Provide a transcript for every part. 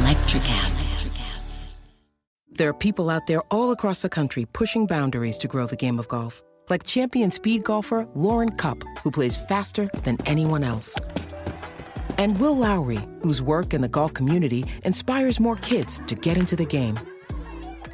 Electricast. There are people out there all across the country pushing boundaries to grow the game of golf. Like champion speed golfer Lauren Cupp, who plays faster than anyone else. And Will Lowry, whose work in the golf community inspires more kids to get into the game.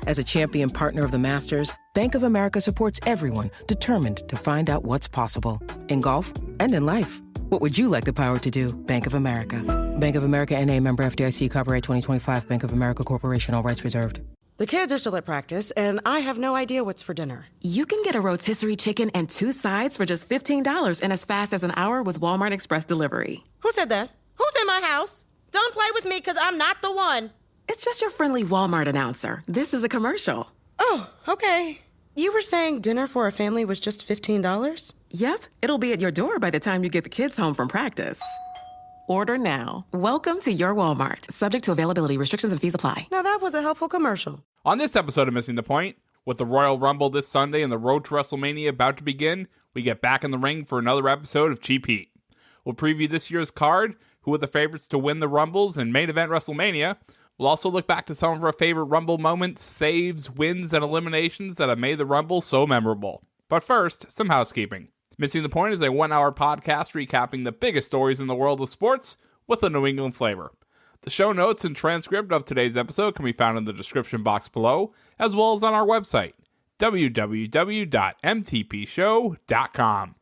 As a champion partner of the Masters, Bank of America supports everyone determined to find out what's possible. In golf and in life. What would you like the power to do? Bank of America. Bank of America N.A. member FDIC, copyright 2025, Bank of America Corporation, all rights reserved. The kids are still at practice, and I have no idea what's for dinner. You can get a rotisserie chicken and 2 sides for just $15 in as fast as an hour with Walmart Express Delivery. Who said that? Who's in my house? Don't play with me, because I'm not the one. It's just your friendly Walmart announcer. This is a commercial. Oh, okay. You were saying dinner for a family was just $15? Yep, it'll be at your door by the time you get the kids home from practice. Order now. Welcome to your Walmart. Subject to availability, restrictions, and fees apply. Now that was a helpful commercial. On this episode of Missing the Point, with the Royal Rumble this Sunday and the road to WrestleMania about to begin, we get back in the ring for another episode of Cheap Heat. We'll preview this year's card, who are the favorites to win the Rumbles and main event WrestleMania. We'll also look back to some of our favorite Rumble moments, saves, wins, and eliminations that have made the Rumble so memorable. But first, some housekeeping. Missing the Point is a 1-hour podcast recapping the biggest stories in the world of sports with a New England flavor. The show notes and transcript of today's episode can be found in the description box below, as well as on our website, www.mtpshow.com.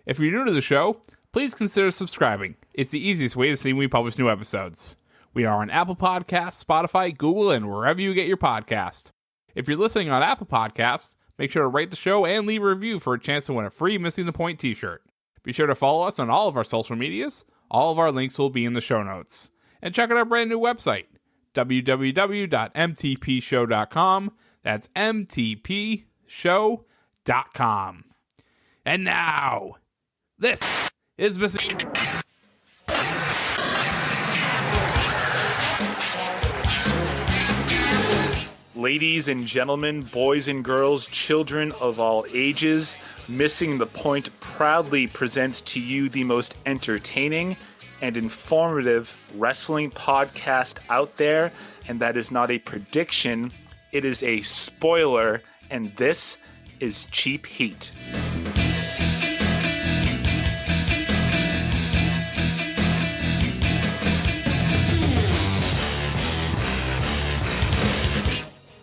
If you're new to the show, please consider subscribing. It's the easiest way to see when we publish new episodes. We are on Apple Podcasts, Spotify, Google, and wherever you get your podcast. If you're listening on Apple Podcasts, make sure to rate the show and leave a review for a chance to win a free Missing the Point t-shirt. Be sure to follow us on all of our social medias. All of our links will be in the show notes. And check out our brand new website, www.mtpshow.com. That's mtpshow.com. And now, this is Missing... Ladies and gentlemen, boys and girls, children of all ages, Missing the Point proudly presents to you the most entertaining and informative wrestling podcast out there, and that is not a prediction, it is a spoiler, and this is Cheap Heat.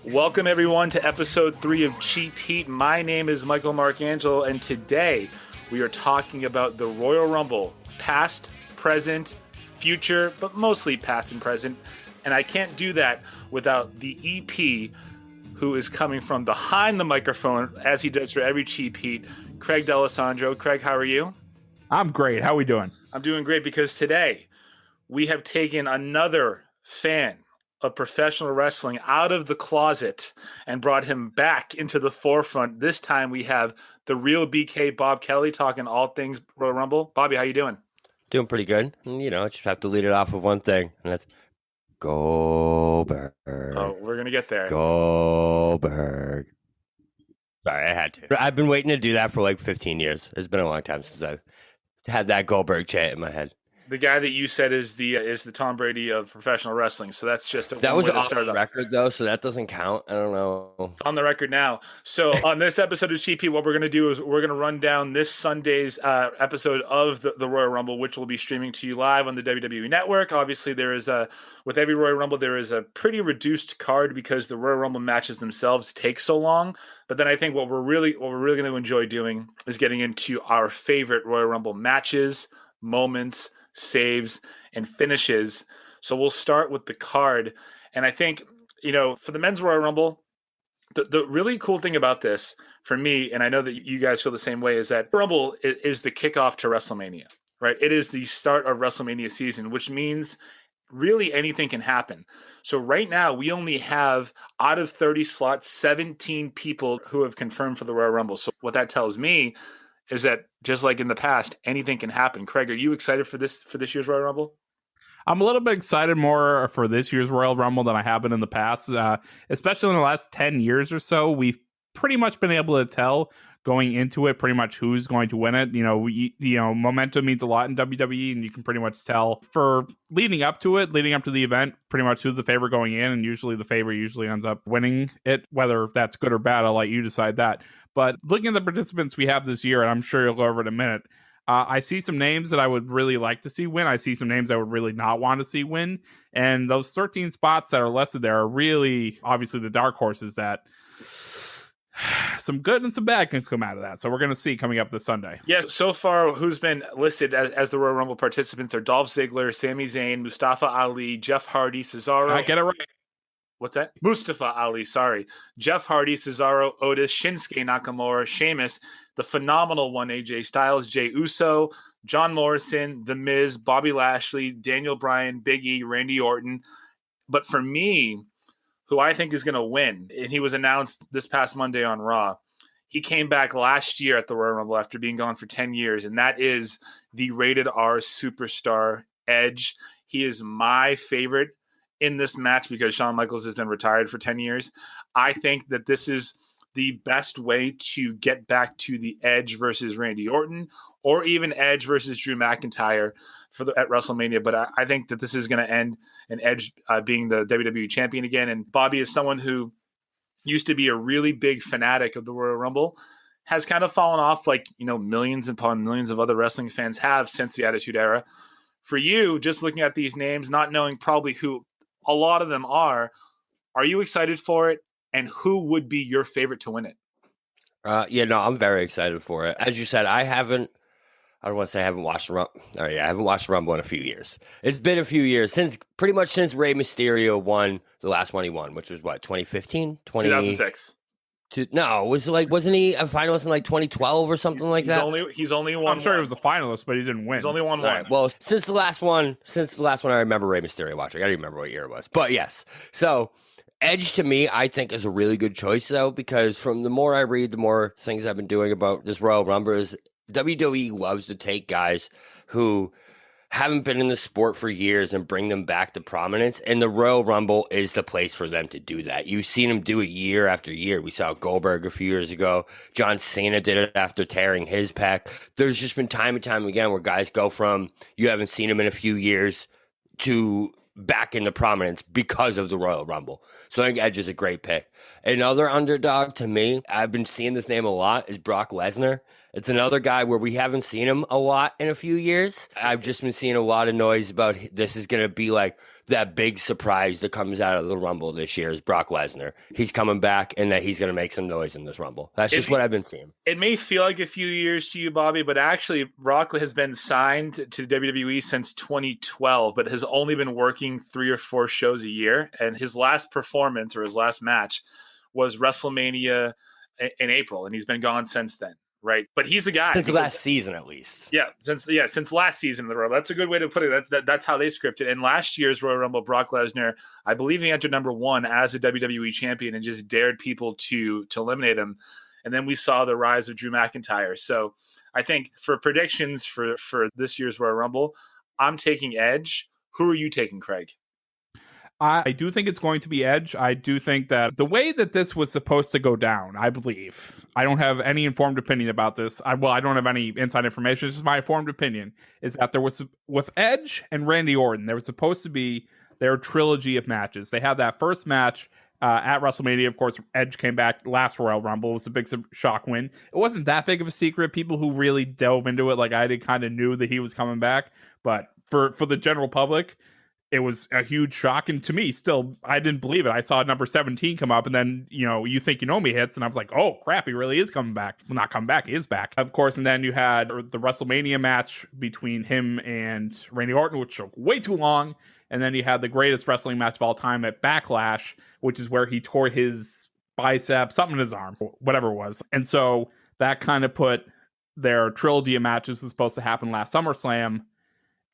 Welcome everyone to episode 3 of Cheap Heat. My name is Michael Marcangelo, and today we are talking about the Royal Rumble, past, present, future, but mostly past and present. And I can't do that without the EP who is coming from behind the microphone, as he does for every Cheap Heat, Craig D'Alessandro. Craig, how are you? I'm great. How are we doing? I'm doing great because today we have taken another fan of professional wrestling out of the closet and brought him back into the forefront. This time we have the real BK, Bob Kelly, talking all things Royal Rumble. Bobby, how you doing? Doing pretty good. You know, just have to lead it off with one thing, and that's Goldberg. Oh, we're going to get there. Goldberg. Sorry, I had to. I've been waiting to do that for like 15 years. It's been a long time since I've had that Goldberg chant in my head. The guy that you said is the Tom Brady of professional wrestling. So that's just that was off the record though, so that doesn't count. I don't know. It's on the record now. So on this episode of Cheap Heat, what we're going to do is we're going to run down this Sunday's episode of the Royal Rumble, which will be streaming to you live on the WWE Network. Obviously, there is with every Royal Rumble there is a pretty reduced card because the Royal Rumble matches themselves take so long. But then I think what we're really going to enjoy doing is getting into our favorite Royal Rumble matches, moments, saves, and finishes. So we'll start with the card. And I think, you know, for the men's Royal Rumble, the really cool thing about this for me, and I know that you guys feel the same way, is that Rumble is the kickoff to WrestleMania, right? It is the start of WrestleMania season, which means really anything can happen. So right now we only have, out of 30 slots, 17 people who have confirmed for the Royal Rumble. So what that tells me is that just like in the past, anything can happen. Craig, are you excited for this year's Royal Rumble? I'm a little bit excited more for this year's Royal Rumble than I have been in the past, especially in the last 10 years or so. We've pretty much been able to tell going into it pretty much who's going to win it. Momentum means a lot in WWE, and you can pretty much tell for leading up to the event, pretty much who's the favorite going in, and usually the favorite ends up winning it. Whether that's good or bad, I'll let you decide that. But looking at the participants we have this year, and I'm sure you'll go over it in a minute, I see some names that I would really like to see win. I see some names I would really not want to see win. And those 13 spots that are listed there are really, obviously, the dark horses that some good and some bad can come out of that. So we're going to see coming up this Sunday. Yes, so far, who's been listed as the Royal Rumble participants are Dolph Ziggler, Sami Zayn, Mustafa Ali, Jeff Hardy, Cesaro. I get it right. What's that? Mustafa Ali, sorry. Jeff Hardy, Cesaro, Otis, Shinsuke Nakamura, Sheamus, the phenomenal one, AJ Styles, Jey Uso, John Morrison, The Miz, Bobby Lashley, Daniel Bryan, Big E, Randy Orton. But for me, who I think is going to win, and he was announced this past Monday on Raw, he came back last year at the Royal Rumble after being gone for 10 years, and that is the rated R superstar Edge. He is my favorite in this match because Shawn Michaels has been retired for 10 years. I think that this is the best way to get back to the Edge versus Randy Orton, or even Edge versus Drew McIntyre at WrestleMania. But I think that this is going to end in Edge being the WWE champion again. And Bobby is someone who used to be a really big fanatic of the Royal Rumble, has kind of fallen off like, millions upon millions of other wrestling fans have since the Attitude Era. For you, just looking at these names, not knowing probably who a lot of them are you excited for it? And who would be your favorite to win it? I'm very excited for it. As you said, I don't want to say I haven't watched the Rumble. I haven't watched the Rumble in a few years. It's been a few years since Rey Mysterio won the last one he won, which was what, 2015? 2006. No, it was wasn't he a finalist in 2012 or something like that? He's only won. I'm sure he was a finalist, but he didn't win. He's only won one. Right, well, since the last one, I remember Rey Mysterio watching. I don't even remember what year it was, but yes. So Edge to me, I think, is a really good choice though, because from the more I read, the more things I've been doing about this Royal Rumble is WWE loves to take guys who haven't been in the sport for years and bring them back to prominence. And the Royal Rumble is the place for them to do that. You've seen them do it year after year. We saw Goldberg a few years ago. John Cena did it after tearing his pec. There's just been time and time again where guys go from you haven't seen them in a few years to back into prominence because of the Royal Rumble. So I think Edge is a great pick. Another underdog to me, I've been seeing this name a lot, is Brock Lesnar. It's another guy where we haven't seen him a lot in a few years. I've just been seeing a lot of noise about this is going to be like that big surprise that comes out of the Rumble this year is Brock Lesnar. He's coming back and that he's going to make some noise in this Rumble. That's just what I've been seeing. It may feel like a few years to you, Bobby, but actually Brock has been signed to WWE since 2012, but has only been working 3 or 4 shows a year. And his last performance or his last match was WrestleMania in April, and he's been gone since then. Right, but he's the guy since last season, at least. Since last season of the Royal. That's a good way to put it. That's how they scripted. And last year's Royal Rumble, Brock Lesnar, I believe he entered number 1 as a WWE champion and just dared people to eliminate him. And then we saw the rise of Drew McIntyre. So I think for predictions for this year's Royal Rumble, I'm taking Edge. Who are you taking, Craig? I do think it's going to be Edge. I do think that the way that this was supposed to go down, I believe, I don't have any informed opinion about this. I don't have any inside information. This is my informed opinion, is that there was, with Edge and Randy Orton, there was supposed to be their trilogy of matches. They had that first match at WrestleMania. Of course, Edge came back last Royal Rumble. It was a big shock win. It wasn't that big of a secret. People who really delve into it, like I did, kind of knew that he was coming back. But for the general public, it was a huge shock, and to me, still, I didn't believe it. I saw number 17 come up, and then, You Think You Know Me hits, and I was like, oh, crap, he really is coming back. Well, not coming back, he is back. Of course, and then you had the WrestleMania match between him and Randy Orton, which took way too long, and then you had the greatest wrestling match of all time at Backlash, which is where he tore his bicep, something in his arm, whatever it was. And so that kind of put their trilogy of matches that was supposed to happen last SummerSlam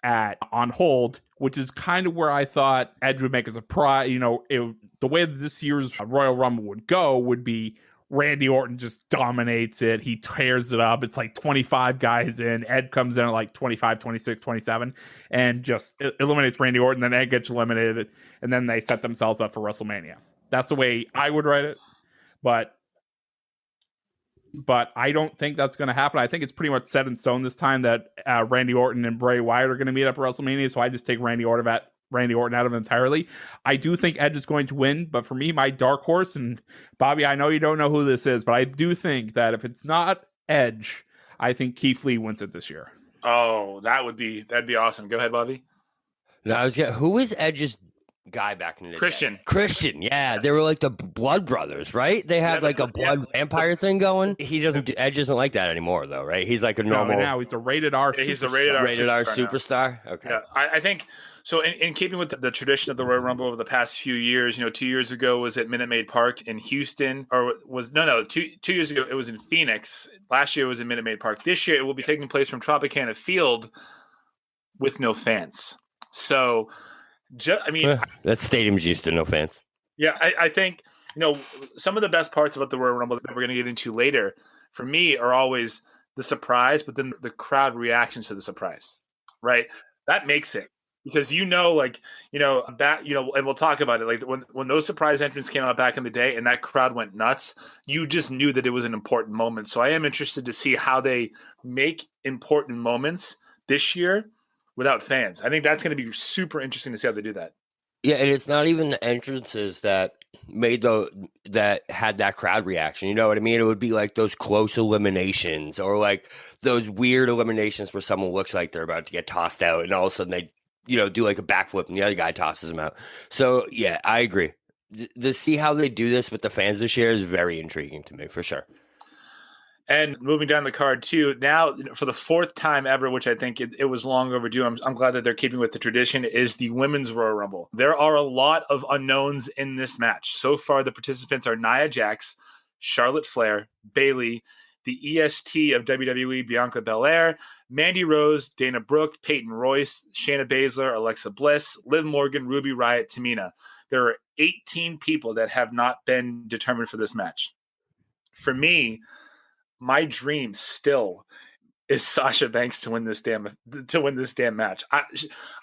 on hold, which is kind of where I thought Edge would make a surprise. The way that this year's Royal Rumble would go would be Randy Orton just dominates it. He tears it up. It's like 25 guys in. Ed comes in at like 25, 26, 27 and just eliminates Randy Orton. Then Ed gets eliminated, and then they set themselves up for WrestleMania. That's the way I would write it. But but I don't think that's going to happen. I think it's pretty much set in stone this time that Randy Orton and Bray Wyatt are going to meet up at WrestleMania. So I just take Randy Orton out of it entirely. I do think Edge is going to win, but for me, my dark horse, and Bobby, I know you don't know who this is, but I do think that if it's not Edge, I think Keith Lee wins it this year. Oh, that'd be awesome. Go ahead, Bobby. No, who is Edge's guy back in the Christian. day? Christian, yeah. They were like the Blood Brothers, right? They had like a blood vampire thing going. Edge isn't like that anymore, though, right? He's like a normal. No, now he's a rated R. He's a rated R superstar. Okay. Yeah, I think so. In keeping with the tradition of the Royal Rumble over the past few years, 2 years ago was at Minute Maid Park in Houston, or was two years ago it was in Phoenix. Last year it was in Minute Maid Park. This year it will be taking place from Tropicana Field with no fans. So, that stadium's used to no fans. Yeah, I think some of the best parts about the Royal Rumble that we're going to get into later, for me, are always the surprise, but then the crowd reactions to the surprise, right? That makes it. Because and we'll talk about it. Like when those surprise entrants came out back in the day and that crowd went nuts, you just knew that it was an important moment. So I am interested to see how they make important moments this year without fans. I think that's going to be super interesting to see how they do that. Yeah, and it's not even the entrances that that had that crowd reaction. You know what I mean? It would be like those close eliminations or like those weird eliminations where someone looks like they're about to get tossed out and all of a sudden they do like a backflip and the other guy tosses him out. So, yeah, I agree. To see how they do this with the fans this year is very intriguing to me, for sure. And moving down the card, too, now for the fourth time ever, which I think it was long overdue, I'm glad that they're keeping with the tradition, is the Women's Royal Rumble. There are a lot of unknowns in this match. So far, the participants are Nia Jax, Charlotte Flair, Bayley, the EST of WWE, Bianca Belair, Mandy Rose, Dana Brooke, Peyton Royce, Shayna Baszler, Alexa Bliss, Liv Morgan, Ruby Riott, Tamina. There are 18 people that have not been determined for this match. For me, my dream still is Sasha Banks to win this damn match.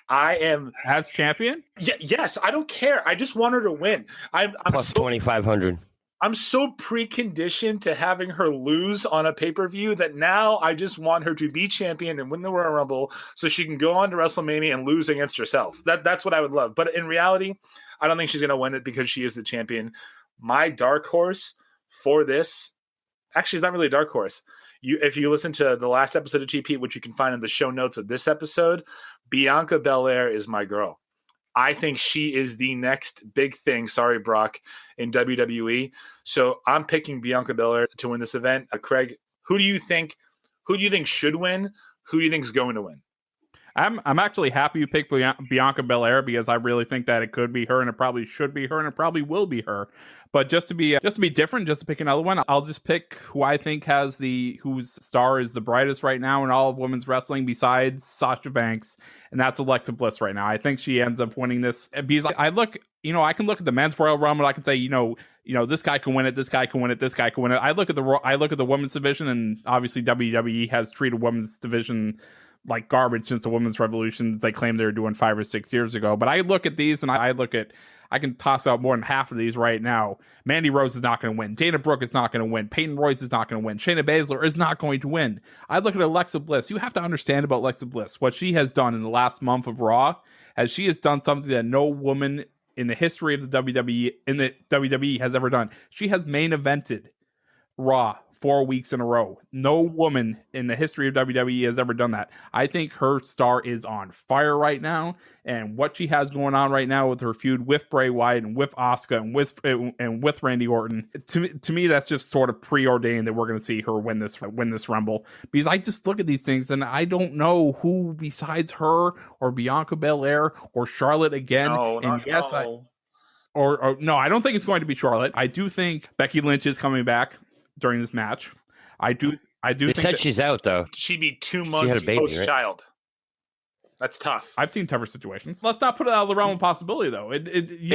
I am as champion. Yes, I don't care. I just want her to win. I'm plus 2,500. I'm so preconditioned to having her lose on a pay-per-view that now I just want her to be champion and win the Royal Rumble so she can go on to WrestleMania and lose against herself. That's what I would love. But in reality, I don't think she's going to win it because she is the champion. My dark horse for this, actually, it's not really a dark horse. If you listen to the last episode of GP, which you can find in the show notes of this episode, Bianca Belair is my girl. I think she is the next big thing, sorry, Brock, in WWE. So I'm picking Bianca Belair to win this event. Craig, who do you think should win? Who do you think is going to win? I'm actually happy you picked Bianca Belair because I really think that it could be her and it probably should be her and it probably will be her. But just to be different, just to pick another one, I'll just pick who I think whose star is the brightest right now in all of women's wrestling besides Sasha Banks, and that's Alexa Bliss right now. I think she ends up winning this because I can look at the men's Royal Rumble and I can say, this guy can win it, this guy can win it, this guy can win it. I look at the women's division, and obviously WWE has treated women's division like garbage since the women's revolution they claimed they were doing 5 or 6 years ago. But I look at these and I can toss out more than half of these right now. Mandy Rose is not going to win. Dana Brooke is not going to win. Peyton Royce is not going to win. Shayna Baszler is not going to win. I look at Alexa Bliss. You have to understand about Alexa Bliss. What she has done in the last month of Raw, as she has done something that no woman in the history of the WWE has ever done. She has main evented Raw 4 weeks in a row. No woman in the history of WWE has ever done that. I think her star is on fire right now, and what she has going on right now with her feud with Bray Wyatt and with Asuka and with Randy Orton, to me that's just sort of preordained that we're going to see her win this Rumble. Because I just look at these things and I don't know who besides her or Bianca Belair or Charlotte again. No, I don't think it's going to be Charlotte. I do think Becky Lynch is coming back during this match. I do They think said she's out though. She'd be 2 months post-child. Right? That's tough. I've seen tougher situations. Let's not put it out of the realm of possibility though.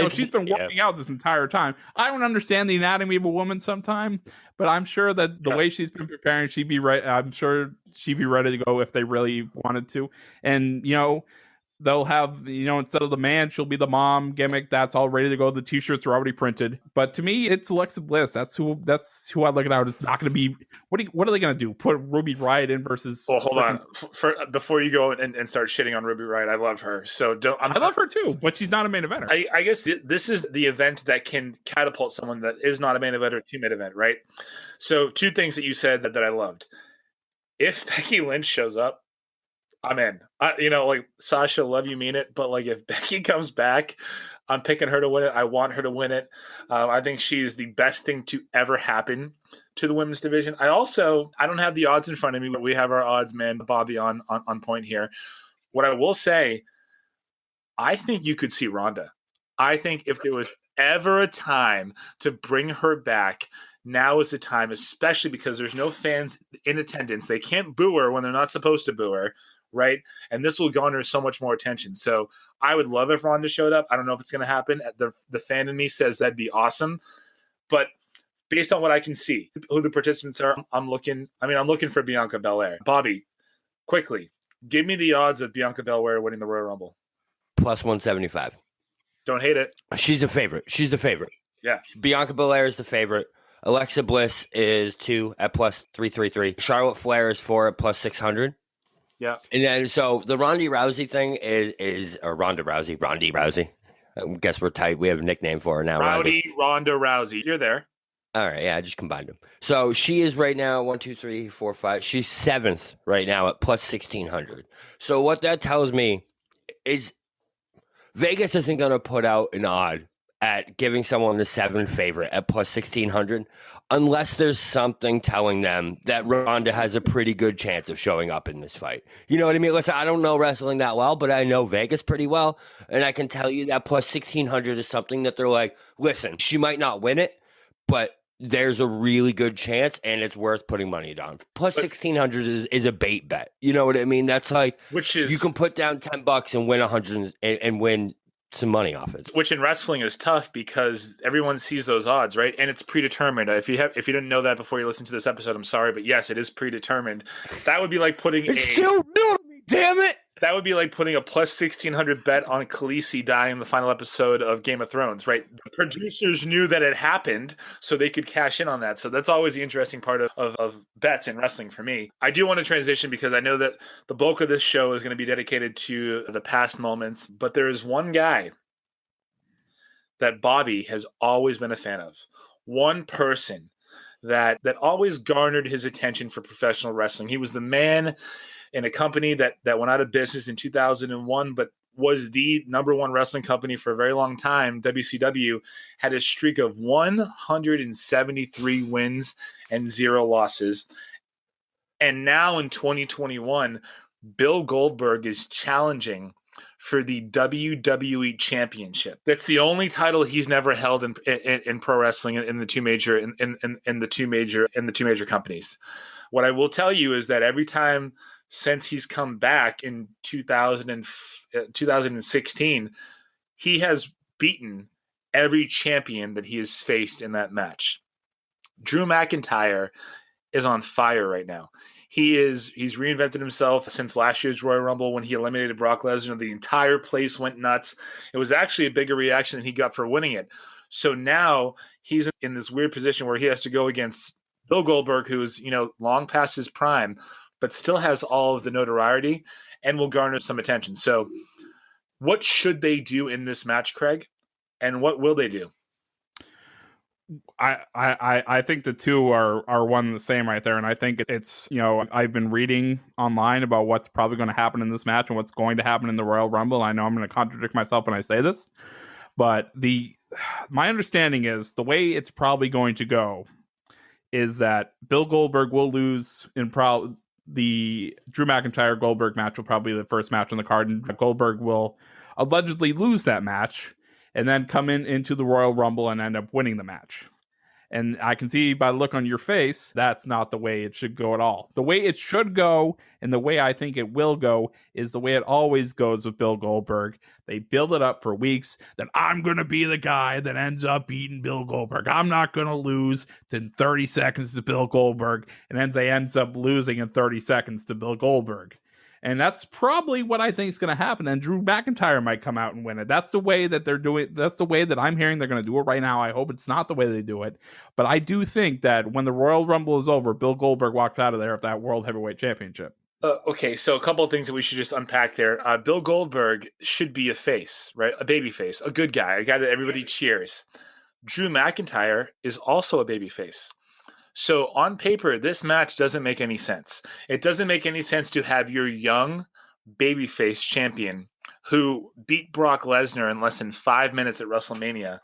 She's been working out this entire time. I don't understand the anatomy of a woman sometime, but I'm sure that the way she's been preparing, she'd be right. I'm sure she'd be ready to go if they really wanted to. And they'll have, instead of the man, she'll be the mom gimmick. That's all ready to go. The t-shirts are already printed. But to me, it's Alexa Bliss. That's who I look at. It's not going to be, what are they going to do? Put Ruby Riott in versus... Well, hold on. Before you go and start shitting on Ruby Riott, I love her. So I love her too, but she's not a main eventer. I guess this is the event that can catapult someone that is not a main eventer to main event, right? So 2 things that you said that I loved. If Becky Lynch shows up, I'm in. Like Sasha, love you, mean it. But like if Becky comes back, I'm picking her to win it. I want her to win it. I think she's the best thing to ever happen to the women's division. I don't have the odds in front of me, but we have our odds man, Bobby, on point here. What I will say, I think you could see Ronda. I think if there was ever a time to bring her back, now is the time, especially because there's no fans in attendance. They can't boo her when they're not supposed to boo her, right? And this will garner so much more attention. So I would love if Ronda showed up. I don't know if it's going to happen. The fan in me says that'd be awesome. But based on what I can see, who the participants are, I'm looking for Bianca Belair. Bobby, quickly, give me the odds of Bianca Belair winning the Royal Rumble. Plus 175. Don't hate it. She's a favorite. Yeah. Bianca Belair is the favorite. Alexa Bliss is 2 at plus 333. Charlotte Flair is 4 at plus 600. Yeah. And then so the Ronda Rousey thing is Ronda Rousey. I guess we're tight. We have a nickname for her now. Ronda Rousey. You're there. All right, yeah, I just combined them. So she is right now 1, 2, 3, 4, 5. She's 7th right now at plus 1,600. So what that tells me is Vegas isn't going to put out an odd at giving someone the 7th favorite at plus 1,600 unless there's something telling them that Ronda has a pretty good chance of showing up in this fight. You know what I mean? Listen, I don't know wrestling that well, but I know Vegas pretty well, and I can tell you that plus 1,600 is something that they're like, listen, she might not win it, but there's a really good chance, and it's worth putting money down. Plus 1,600 is a bait bet. You know what I mean? That's like, you can put down $10 and win 100 and win some money off it. Which in wrestling is tough because everyone sees those odds, right? And it's predetermined. If you didn't know that before you listened to this episode, I'm sorry, but yes, it is predetermined. That would be like putting still new to me, damn it. That would be like putting a plus 1,600 bet on Khaleesi dying in the final episode of Game of Thrones, right? The producers knew that it happened, so they could cash in on that. So that's always the interesting part of bets in wrestling for me. I do want to transition because I know that the bulk of this show is going to be dedicated to the past moments, but there is one guy that Bobby has always been a fan of. One person that always garnered his attention for professional wrestling. He was the man in a company that went out of business in 2001, but was the number one wrestling company for a very long time. WCW had a streak of 173 wins and 0 losses. And now in 2021, Bill Goldberg is challenging for the WWE Championship. That's the only title he's never held in pro wrestling in the two major companies. What I will tell you is that every time since he's come back in 2016, he has beaten every champion that he has faced in that match. Drew McIntyre is on fire right now. He's reinvented himself since last year's Royal Rumble when he eliminated Brock Lesnar. The entire place went nuts. It was actually a bigger reaction than he got for winning it. So now he's in this weird position where he has to go against Bill Goldberg, who's, long past his prime, but still has all of the notoriety and will garner some attention. So what should they do in this match, Craig? And what will they do? I think the two are one and the same right there. And I think it's, I've been reading online about what's probably going to happen in this match and what's going to happen in the Royal Rumble. I know I'm going to contradict myself when I say this, but my understanding is the way it's probably going to go is that Bill Goldberg will lose in the Drew McIntyre Goldberg match will probably be the first match on the card, and Goldberg will allegedly lose that match and then come into the Royal Rumble and end up winning the match. And I can see by the look on your face, that's not the way it should go at all. The way it should go, and the way I think it will go, is the way it always goes with Bill Goldberg. They build it up for weeks that I'm going to be the guy that ends up beating Bill Goldberg. I'm not going to lose in 30 seconds to Bill Goldberg, and then they ends up losing in 30 seconds to Bill Goldberg. And that's probably what I think is going to happen. And Drew McIntyre might come out and win it. That's the way that they're doing. That's the way that I'm hearing they're going to do it right now. I hope it's not the way they do it. But I do think that when the Royal Rumble is over, Bill Goldberg walks out of there with that World Heavyweight Championship. Okay, so a couple of things that we should just unpack there. Bill Goldberg should be a face, right? A baby face, a good guy, a guy that everybody cheers. Drew McIntyre is also a baby face. So on paper, this match doesn't make any sense. It doesn't make any sense to have your young babyface champion who beat Brock Lesnar in less than 5 minutes at WrestleMania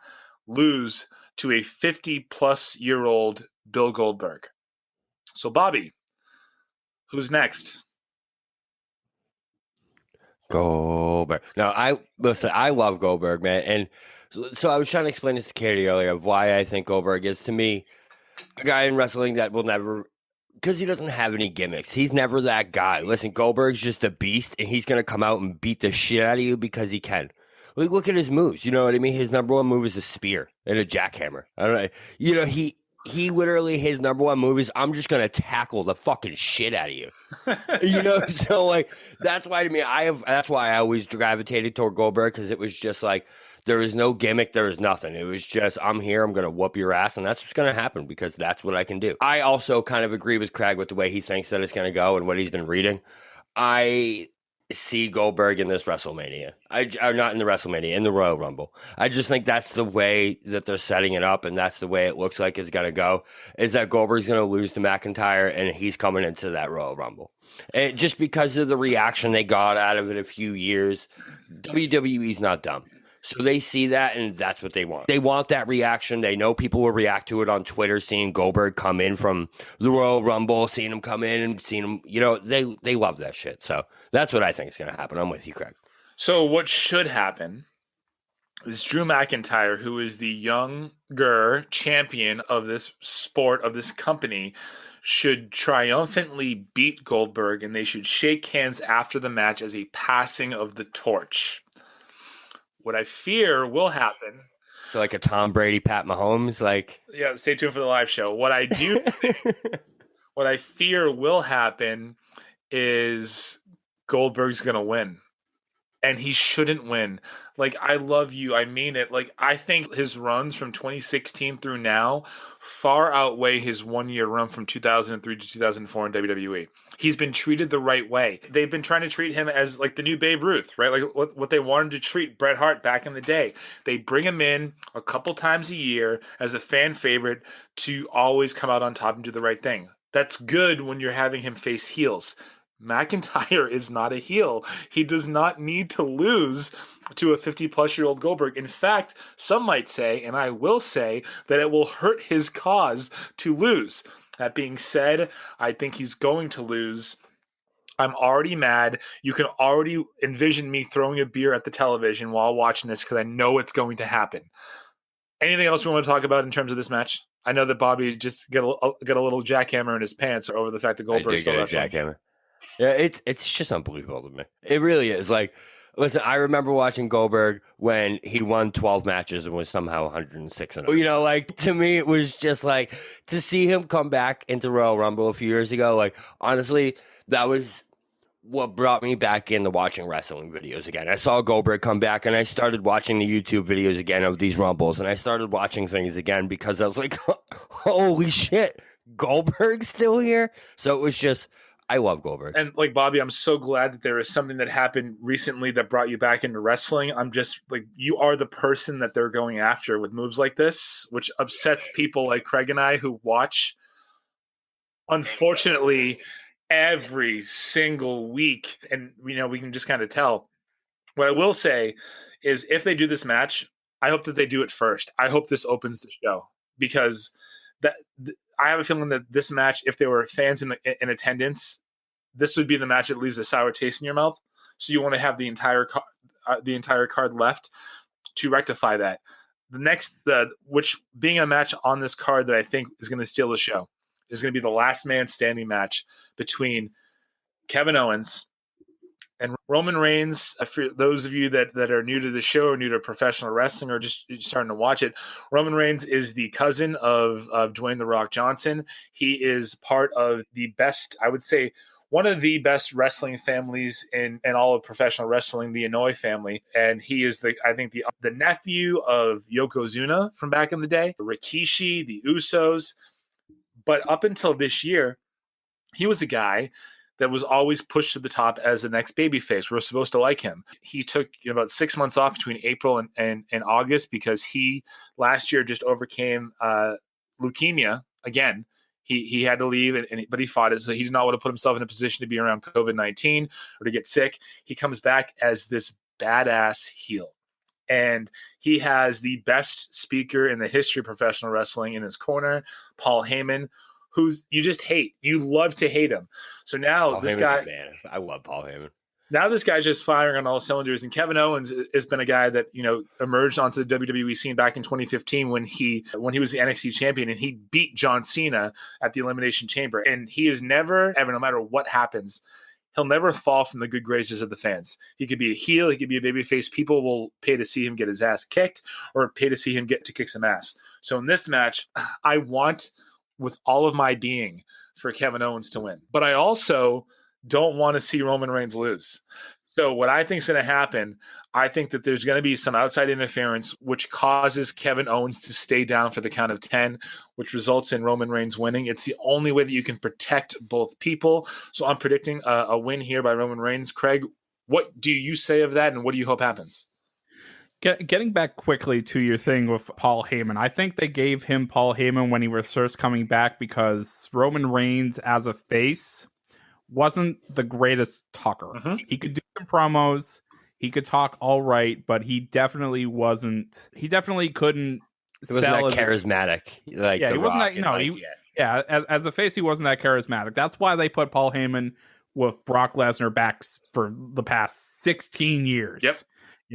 lose to a 50-plus-year-old Bill Goldberg. So, Bobby, who's next? Goldberg. No, I love Goldberg, man. And so I was trying to explain this to Katie earlier of why I think Goldberg is, to me, a guy in wrestling that will never, because he doesn't have any gimmicks. He's never that guy. Listen, Goldberg's just a beast, and he's going to come out and beat the shit out of you because he can. Like, look at his moves. You know what I mean? His number one move is a spear and a jackhammer. I don't know. You know, he literally, his number one move is, I'm just going to tackle the fucking shit out of you. You know? So, like, that's why to me, that's why I always gravitated toward Goldberg, because it was just like, there is no gimmick. There is nothing. It was just, I'm here. I'm going to whoop your ass. And that's what's going to happen because that's what I can do. I also kind of agree with Craig with the way he thinks that it's going to go and what he's been reading. I see Goldberg in this WrestleMania. Not in the WrestleMania, in the Royal Rumble. I just think that's the way that they're setting it up. And that's the way it looks like it's going to go, is that Goldberg's going to lose to McIntyre and he's coming into that Royal Rumble. And just because of the reaction they got out of it a few years, WWE's not dumb. So they see that, and that's what they want. They want that reaction. They know people will react to it on Twitter, seeing Goldberg come in from the Royal Rumble, seeing him come in and seeing him, you know, they love that shit. So that's what I think is going to happen. I'm with you, Craig. So what should happen is Drew McIntyre, who is the younger champion of this sport, of this company, should triumphantly beat Goldberg, and they should shake hands after the match as a passing of the torch. What I fear will happen. So like a Tom Brady, Pat Mahomes, like. Yeah, stay tuned for the live show. What I fear will happen is Goldberg's going to win. And he shouldn't win. Like, I love you. I mean it. Like, I think his runs from 2016 through now far outweigh his 1 year run from 2003 to 2004 in WWE. He's been treated the right way. They've been trying to treat him as like the new Babe Ruth, right? Like what they wanted to treat Bret Hart back in the day. They bring him in a couple times a year as a fan favorite to always come out on top and do the right thing. That's good when you're having him face heels. McIntyre is not a heel. He does not need to lose to a 50-plus-year-old Goldberg. In fact, some might say, and I will say, that it will hurt his cause to lose. That being said, I think he's going to lose. I'm already mad. You can already envision me throwing a beer at the television while watching this because I know it's going to happen. Anything else we want to talk about in terms of this match? I know that Bobby just got a little jackhammer in his pants over the fact that Goldberg's still wrestling. Jackhammer. Yeah, it's just unbelievable to me. It really is. Like, listen, I remember watching Goldberg when he won 12 matches and was somehow 106. You know, like, to me, it was just like, to see him come back into Royal Rumble a few years ago, like, honestly, that was what brought me back into watching wrestling videos again. I saw Goldberg come back, and I started watching the YouTube videos again of these Rumbles, and I started watching things again because I was like, holy shit, Goldberg's still here? So it was just... I love Goldberg. And like, Bobby, I'm so glad that there is something that happened recently that brought you back into wrestling. I'm just like, you are the person that they're going after with moves like this, which upsets people like Craig and I who watch, unfortunately, every single week. And, you know, we can just kind of tell. What I will say is if they do this match, I hope that they do it first. I hope this opens the show because I have a feeling that this match, if there were fans in attendance, this would be the match that leaves a sour taste in your mouth. So you want to have the entire card left to rectify that. Which being a match on this card that I think is going to steal the show is going to be the last man standing match between Kevin Owens and Roman Reigns. For those of you that are new to the show or new to professional wrestling or just starting to watch it, Roman Reigns is the cousin of Dwayne "The Rock" Johnson. He is part of the best, I would say, one of the best wrestling families in all of professional wrestling, the Inoue family. And he is the nephew of Yokozuna from back in the day, Rikishi, the Usos. But up until this year, he was a guy that was always pushed to the top as the next babyface. We're supposed to like him. He took about 6 months off between April and August because he last year just overcame leukemia again. He had to leave, but he fought it. So he did not want to put himself in a position to be around COVID-19 or to get sick. He comes back as this badass heel. And he has the best speaker in the history of professional wrestling in his corner, Paul Heyman, who's you just hate. You love to hate him. So now Paul this Heyman's guy, man, I love Paul Heyman. Now this guy's just firing on all cylinders. And Kevin Owens has been a guy that, emerged onto the WWE scene back in 2015 when he was the NXT champion and he beat John Cena at the Elimination Chamber. And he is never, ever, no matter what happens, he'll never fall from the good graces of the fans. He could be a heel. He could be a babyface. People will pay to see him get his ass kicked or pay to see him get to kick some ass. So in this match, I want with all of my being for Kevin Owens to win. But I also don't want to see Roman Reigns lose. So what I think is going to happen, I think that there's going to be some outside interference, which causes Kevin Owens to stay down for the count of 10, which results in Roman Reigns winning. It's the only way that you can protect both people. So I'm predicting a win here by Roman Reigns. Craig, what do you say of that, and what do you hope happens? Getting back quickly to your thing with Paul Heyman, I think they gave him Paul Heyman when he was first coming back because Roman Reigns as a face wasn't the greatest talker. Mm-hmm. He could do some promos, he could talk all right, but he definitely wasn't. He definitely couldn't. He wasn't that charismatic. Like he wasn't that. No, as a face, he wasn't that charismatic. That's why they put Paul Heyman with Brock Lesnar back for the past 16 years. Yep.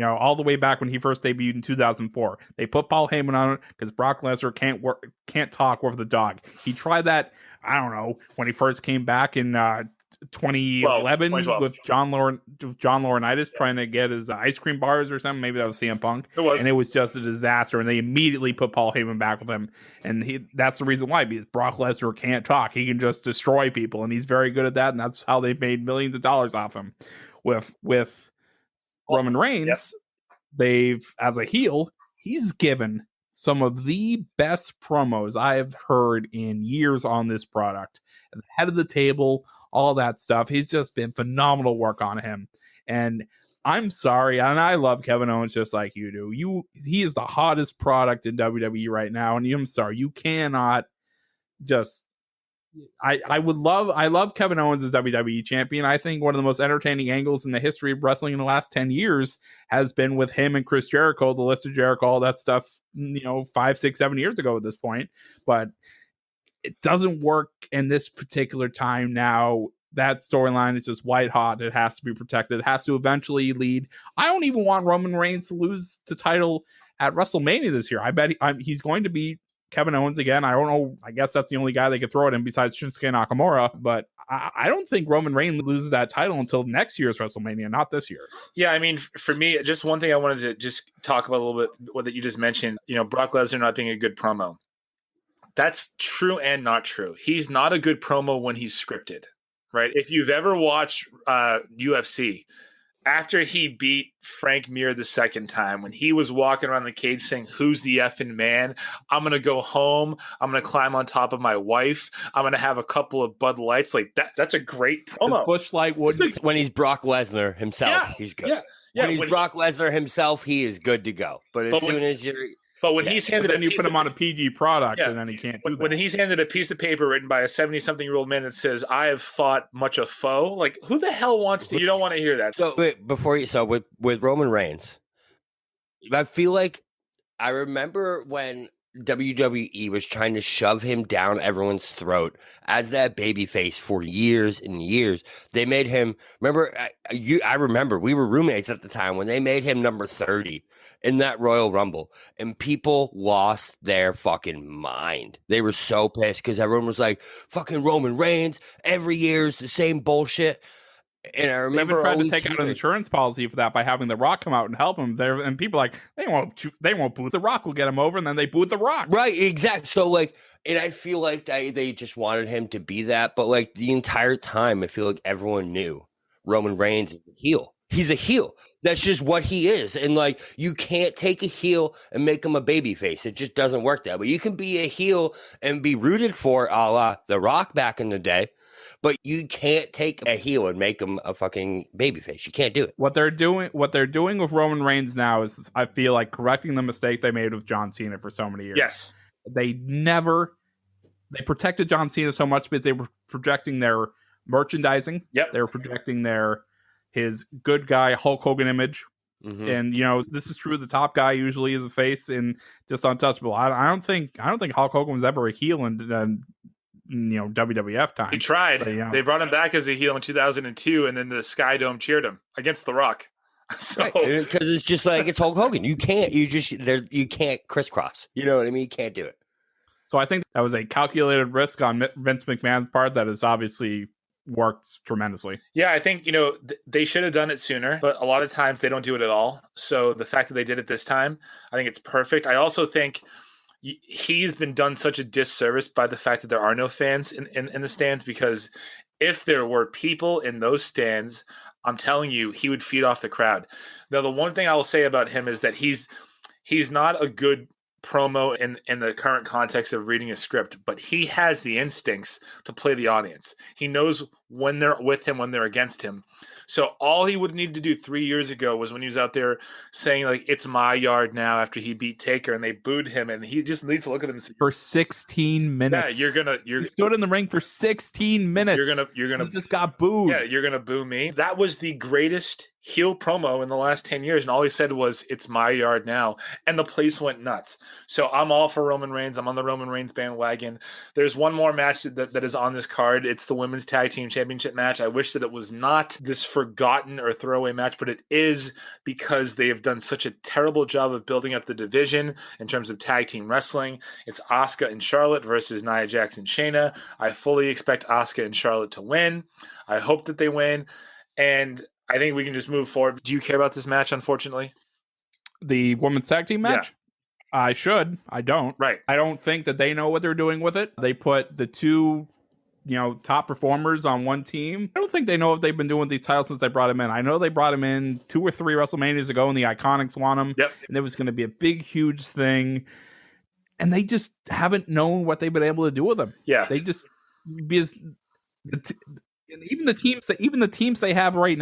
All the way back when he first debuted in 2004. They put Paul Heyman on it because Brock Lesnar can't talk with the dog. He tried that, I don't know, when he first came back in 2011 with John Laurinaitis trying to get his ice cream bars or something. Maybe that was CM Punk. And it was just a disaster. And they immediately put Paul Heyman back with him. And that's the reason why, because Brock Lesnar can't talk. He can just destroy people. And he's very good at that. And that's how they've made millions of dollars off him. With Roman Reigns, they've, as a heel, he's given some of the best promos I have heard in years on this product. At the head of the table, all that stuff. He's just been phenomenal work on him. And I'm sorry, and I love Kevin Owens just like you do. He is the hottest product in WWE right now, and I'm sorry, you cannot just. I love Kevin Owens as WWE champion. I think one of the most entertaining angles in the history of wrestling in the last 10 years has been with him and Chris Jericho, the list of Jericho, all that stuff, 5, 6, 7 years ago at this point. But it doesn't work in this particular time now. That storyline is just white hot. It has to be protected. It has to eventually lead. I don't even want Roman Reigns to lose the title at WrestleMania this year. I bet he's going to beat Kevin Owens again. I don't know. I guess that's the only guy they could throw at him besides Shinsuke Nakamura. But I don't think Roman Reigns loses that title until next year's WrestleMania, not this year's. Yeah, I mean, for me, just one thing I wanted to just talk about a little bit, what that you just mentioned, Brock Lesnar not being a good promo. That's true and not true. He's not a good promo when he's scripted, right? If you've ever watched UFC, after he beat Frank Mir the second time, when he was walking around the cage saying, "Who's the effing man? I'm going to go home. I'm going to climb on top of my wife. I'm going to have a couple of Bud Lights." Like that's a great promo. Bush Light would when he's Brock Lesnar himself, he's good. Yeah. When he's Brock Lesnar himself, he is good to go. But as soon as you're he's handed then you put him on a PG product and then he can't do that. When he's handed a piece of paper written by a 70-something-year-old man that says, "I have fought much a foe," like who the hell wants to? You don't want to hear that. So with Roman Reigns, I feel like I remember when WWE was trying to shove him down everyone's throat as that babyface for years and years. They made him. I remember we were roommates at the time when they made him number 30 in that Royal Rumble, and people lost their fucking mind. They were so pissed because everyone was like, "Fucking Roman Reigns every year is the same bullshit." And I They remember even tried to always take out an hearing- insurance policy for that by having The Rock come out and help him. There, and people are like, they won't boo The Rock. Will get him over, and then they booed The Rock. Right, exactly. So like, and I feel like they just wanted him to be that, but like the entire time, I feel like everyone knew Roman Reigns is a heel. He's a heel. That's just what he is. And like, you can't take a heel and make him a baby face. It just doesn't work that way. You can be a heel and be rooted for a la The Rock back in the day, but you can't take a heel and make him a fucking baby face. You can't do it. What they're doing with Roman Reigns now is, I feel like, correcting the mistake they made with John Cena for so many years. Yes. They protected John Cena so much because they were projecting their merchandising. Yep. They were projecting his good guy Hulk Hogan image. Mhm. And this is true. The top guy usually is a face and just untouchable. I don't think Hulk Hogan was ever a heel in WWF time. He tried. But, They brought him back as a heel in 2002, and then the Sky Dome cheered him against The Rock. So Because it's just like, it's Hulk Hogan. You can't crisscross. You know what I mean? You can't do it. So I think that was a calculated risk on Vince McMahon's part that has obviously worked tremendously. yeah, I think they should have done it sooner, but a lot of times they don't do it at all. So the fact that they did it this time, I think it's perfect. I also think he's been done such a disservice by the fact that there are no fans in the stands, because if there were people in those stands, I'm telling you, he would feed off the crowd. Now, the one thing I will say about him is that he's not a good promo in the current context of reading a script, but he has the instincts to play the audience. He knows when they're with him, when they're against him. So all he would need to do 3 years ago was when he was out there saying, like, it's my yard now, after he beat Taker and they booed him, and he just needs to look at him and say, For 16 minutes. Yeah, he stood in the ring for 16 minutes. You're gonna He just got booed. Yeah, you're gonna boo me. That was the greatest heel promo in the last 10 years, and all he said was, it's my yard now, and the place went nuts. So I'm all for Roman Reigns. I'm on the Roman Reigns bandwagon. There's one more match that is on this card. It's the Women's Tag Team Championship match. I wish that it was not this forgotten or throwaway match, but it is, because they have done such a terrible job of building up the division in terms of tag team wrestling. It's Asuka and Charlotte versus Nia Jax and Shayna. I fully expect Asuka and Charlotte to win. I hope that they win, and I think we can just move forward. Do you care about this match, unfortunately? The women's tag team match? Yeah. I should. I don't. Right. I don't think that they know what they're doing with it. They put the two, top performers on one team. I don't think they know what they've been doing with these titles since they brought him in. I know they brought him in 2 or 3 WrestleManias ago, and the Iconics won him. Yep. And it was going to be a big, huge thing. And they just haven't known what they've been able to do with him. Yeah. They just, because even the teams they have right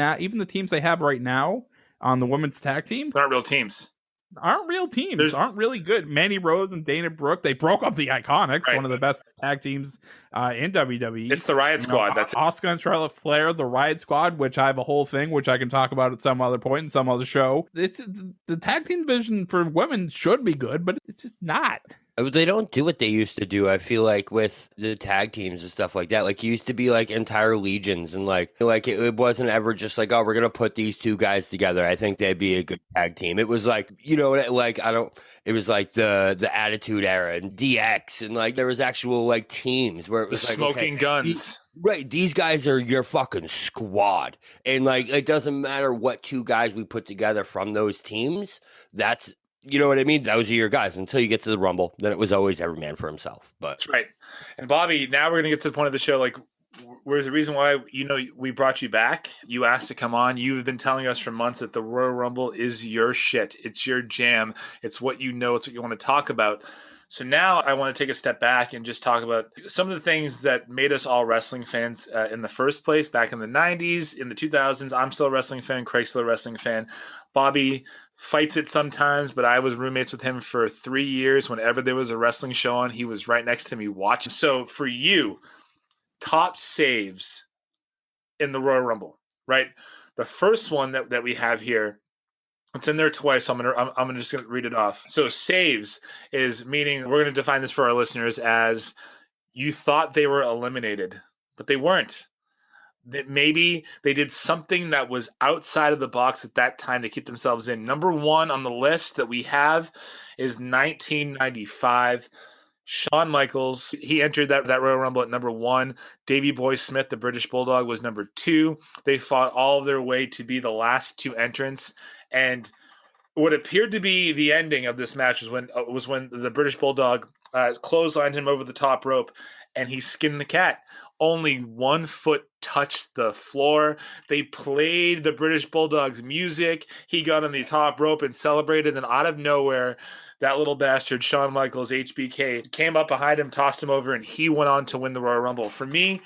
now on the women's tag team, They're not real teams. Aren't real teams. Aren't really good. Mandy Rose and Dana Brooke, they broke up the Iconics, Right. one of the best tag teams in WWE. It's the Riot Squad. That's it. Asuka and Charlotte Flair, the Riot Squad, which I have a whole thing, which I can talk about at some other point in some other show. It's the tag team division for women should be good, but it's just not. They don't do what they used to do, I feel like, with the tag teams and stuff like that. Like, it used to be, like, entire legions, and, like it wasn't ever just like, oh, we're going to put these two guys together. I think they'd be a good tag team. It was like, it was like the Attitude Era and DX, and, like, there was actual, like, teams where it was The like, smoking okay, guns. Right, these guys are your fucking squad. And, like, it doesn't matter what two guys we put together from those teams. That's, you know what I mean? Those are your guys. Until you get to the Rumble, then it was always every man for himself. But That's right. And Bobby, now we're going to get to the point of the show. Like, where's the reason why, we brought you back? You asked to come on. You've been telling us for months that the Royal Rumble is your shit. It's your jam. It's what you know. It's what you want to talk about. So now I want to take a step back and just talk about some of the things that made us all wrestling fans in the first place back in the 90s, in the 2000s. I'm still a wrestling fan. Craig's still a wrestling fan. Bobby fights it sometimes, but I was roommates with him for 3 years. Whenever there was a wrestling show on, he was right next to me watching. So for you, top saves in the Royal Rumble, right? The first one that we have here, it's in there twice, so I'm just gonna read it off. So saves is meaning, we're gonna define this for our listeners as, you thought they were eliminated, but they weren't. That maybe they did something that was outside of the box at that time to keep themselves in. Number one on the list that we have is 1995. Shawn Michaels, he entered that Royal Rumble at number 1. Davey Boy Smith, the British Bulldog, was number 2. They fought all of their way to be the last 2 entrants. And what appeared to be the ending of this match was when the British Bulldog clotheslined him over the top rope and he skinned the cat. Only 1 foot touched the floor. They played the British Bulldog's music. He got on the top rope and celebrated. And out of nowhere, that little bastard, Shawn Michaels, HBK, came up behind him, tossed him over, and he went on to win the Royal Rumble. For me,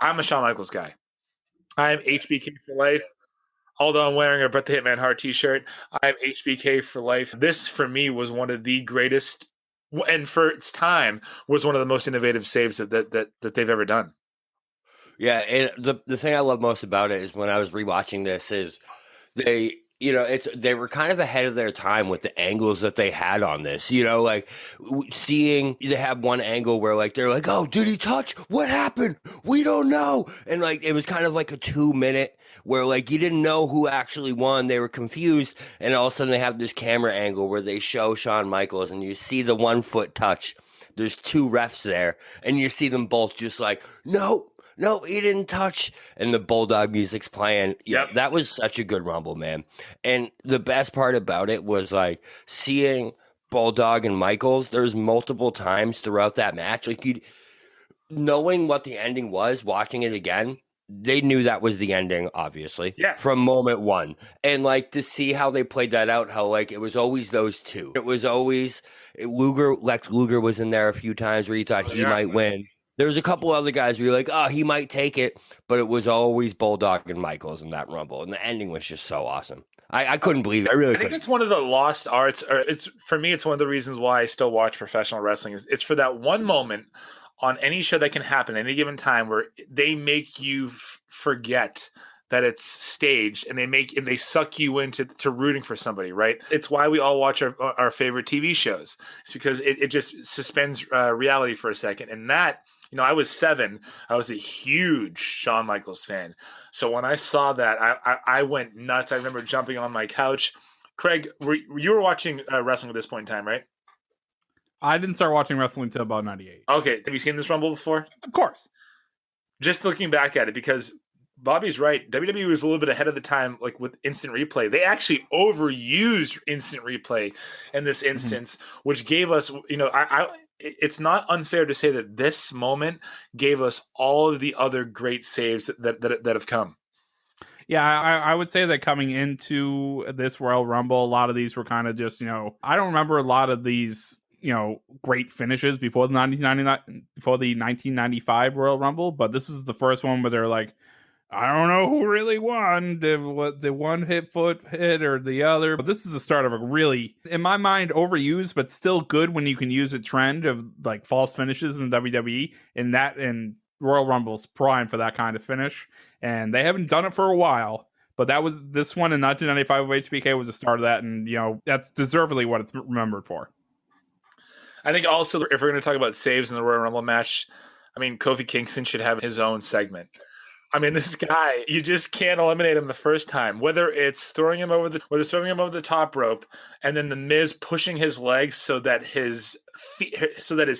I'm a Shawn Michaels guy. I'm HBK for life. Although I'm wearing a Bret the Hitman Hart t-shirt, I'm HBK for life. This, for me, was one of the greatest, and for its time, was one of the most innovative saves that they've ever done. Yeah, and the thing I love most about it is when I was rewatching this is they were kind of ahead of their time with the angles that they had on this. Like seeing they have one angle where like they're like, "Oh, did he touch? What happened? We don't know." And like it was kind of like a 2-minute where like you didn't know who actually won. They were confused, and all of a sudden they have this camera angle where they show Shawn Michaels, and you see the 1 foot touch. There's 2 refs there, and you see them both just like, "No, he didn't touch." And the Bulldog music's playing. Yeah, that was such a good Rumble, man. And the best part about it was like seeing Bulldog and Michaels. There's multiple times throughout that match, like knowing what the ending was, watching it again. They knew that was the ending, obviously, from moment 1. And like to see how they played that out, how like it was always those 2. It was always Lex Luger was in there a few times where you thought he might win. There was a couple other guys where you're like, oh, he might take it, but it was always Bulldog and Michaels in that Rumble, and the ending was just so awesome. I couldn't believe it. I think it's one of the lost arts, or it's for me, it's one of the reasons why I still watch professional wrestling. Is it's for that one moment on any show that can happen at any given time where they make you forget that it's staged, and they suck you into rooting for somebody, right? It's why we all watch our favorite TV shows. It's because it just suspends reality for a second. And that, I was 7. I was a huge Shawn Michaels fan. So when I saw that, I went nuts. I remember jumping on my couch. Craig, you were watching wrestling at this point in time, right? I didn't start watching wrestling until about 98. Okay. Have you seen this Rumble before? Of course. Just looking back at it, because Bobby's right. WWE was a little bit ahead of the time, like with instant replay. They actually overused instant replay in this instance, which gave us, it's not unfair to say that this moment gave us all of the other great saves that have come. Yeah, I would say that coming into this Royal Rumble, a lot of these were kind of just, I don't remember a lot of these, great finishes before the 1995 Royal Rumble, but this is the first one where they're like, I don't know who really won, the one foot hit or the other. But this is the start of a really, in my mind, overused, but still good when you can use a trend of like false finishes in WWE. And Royal Rumble's prime for that kind of finish. And they haven't done it for a while. But this one in 1995 of HBK was the start of that. And, that's deservedly what it's remembered for. I think also, if we're going to talk about saves in the Royal Rumble match, I mean, Kofi Kingston should have his own segment. I mean, this guy, you just can't eliminate him the first time. Whether it's throwing him over the top rope, and then the Miz pushing his legs so that his